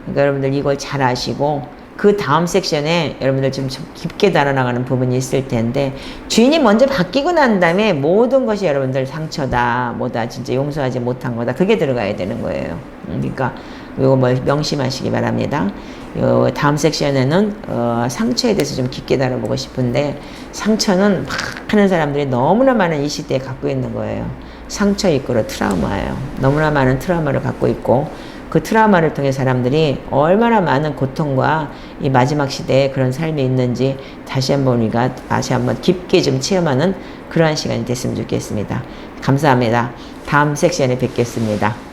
그러니까 여러분들 이걸 잘 아시고 그 다음 섹션에 여러분들 좀 깊게 다뤄나가는 부분이 있을 텐데, 주인이 먼저 바뀌고 난 다음에 모든 것이 여러분들 상처다, 뭐다, 진짜 용서하지 못한 거다, 그게 들어가야 되는 거예요. 그러니까 이거 뭐 명심하시기 바랍니다. 다음 섹션에는 상처에 대해서 좀 깊게 다뤄보고 싶은데, 상처는 막 하는 사람들이 너무나 많은 이 시대에 갖고 있는 거예요. 상처 이끌어 트라우마예요. 너무나 많은 트라우마를 갖고 있고, 그 트라우마를 통해 사람들이 얼마나 많은 고통과 이 마지막 시대에 그런 삶이 있는지 다시 한번 우리가 다시 한번 깊게 좀 체험하는 그러한 시간이 됐으면 좋겠습니다. 감사합니다. 다음 섹션에 뵙겠습니다.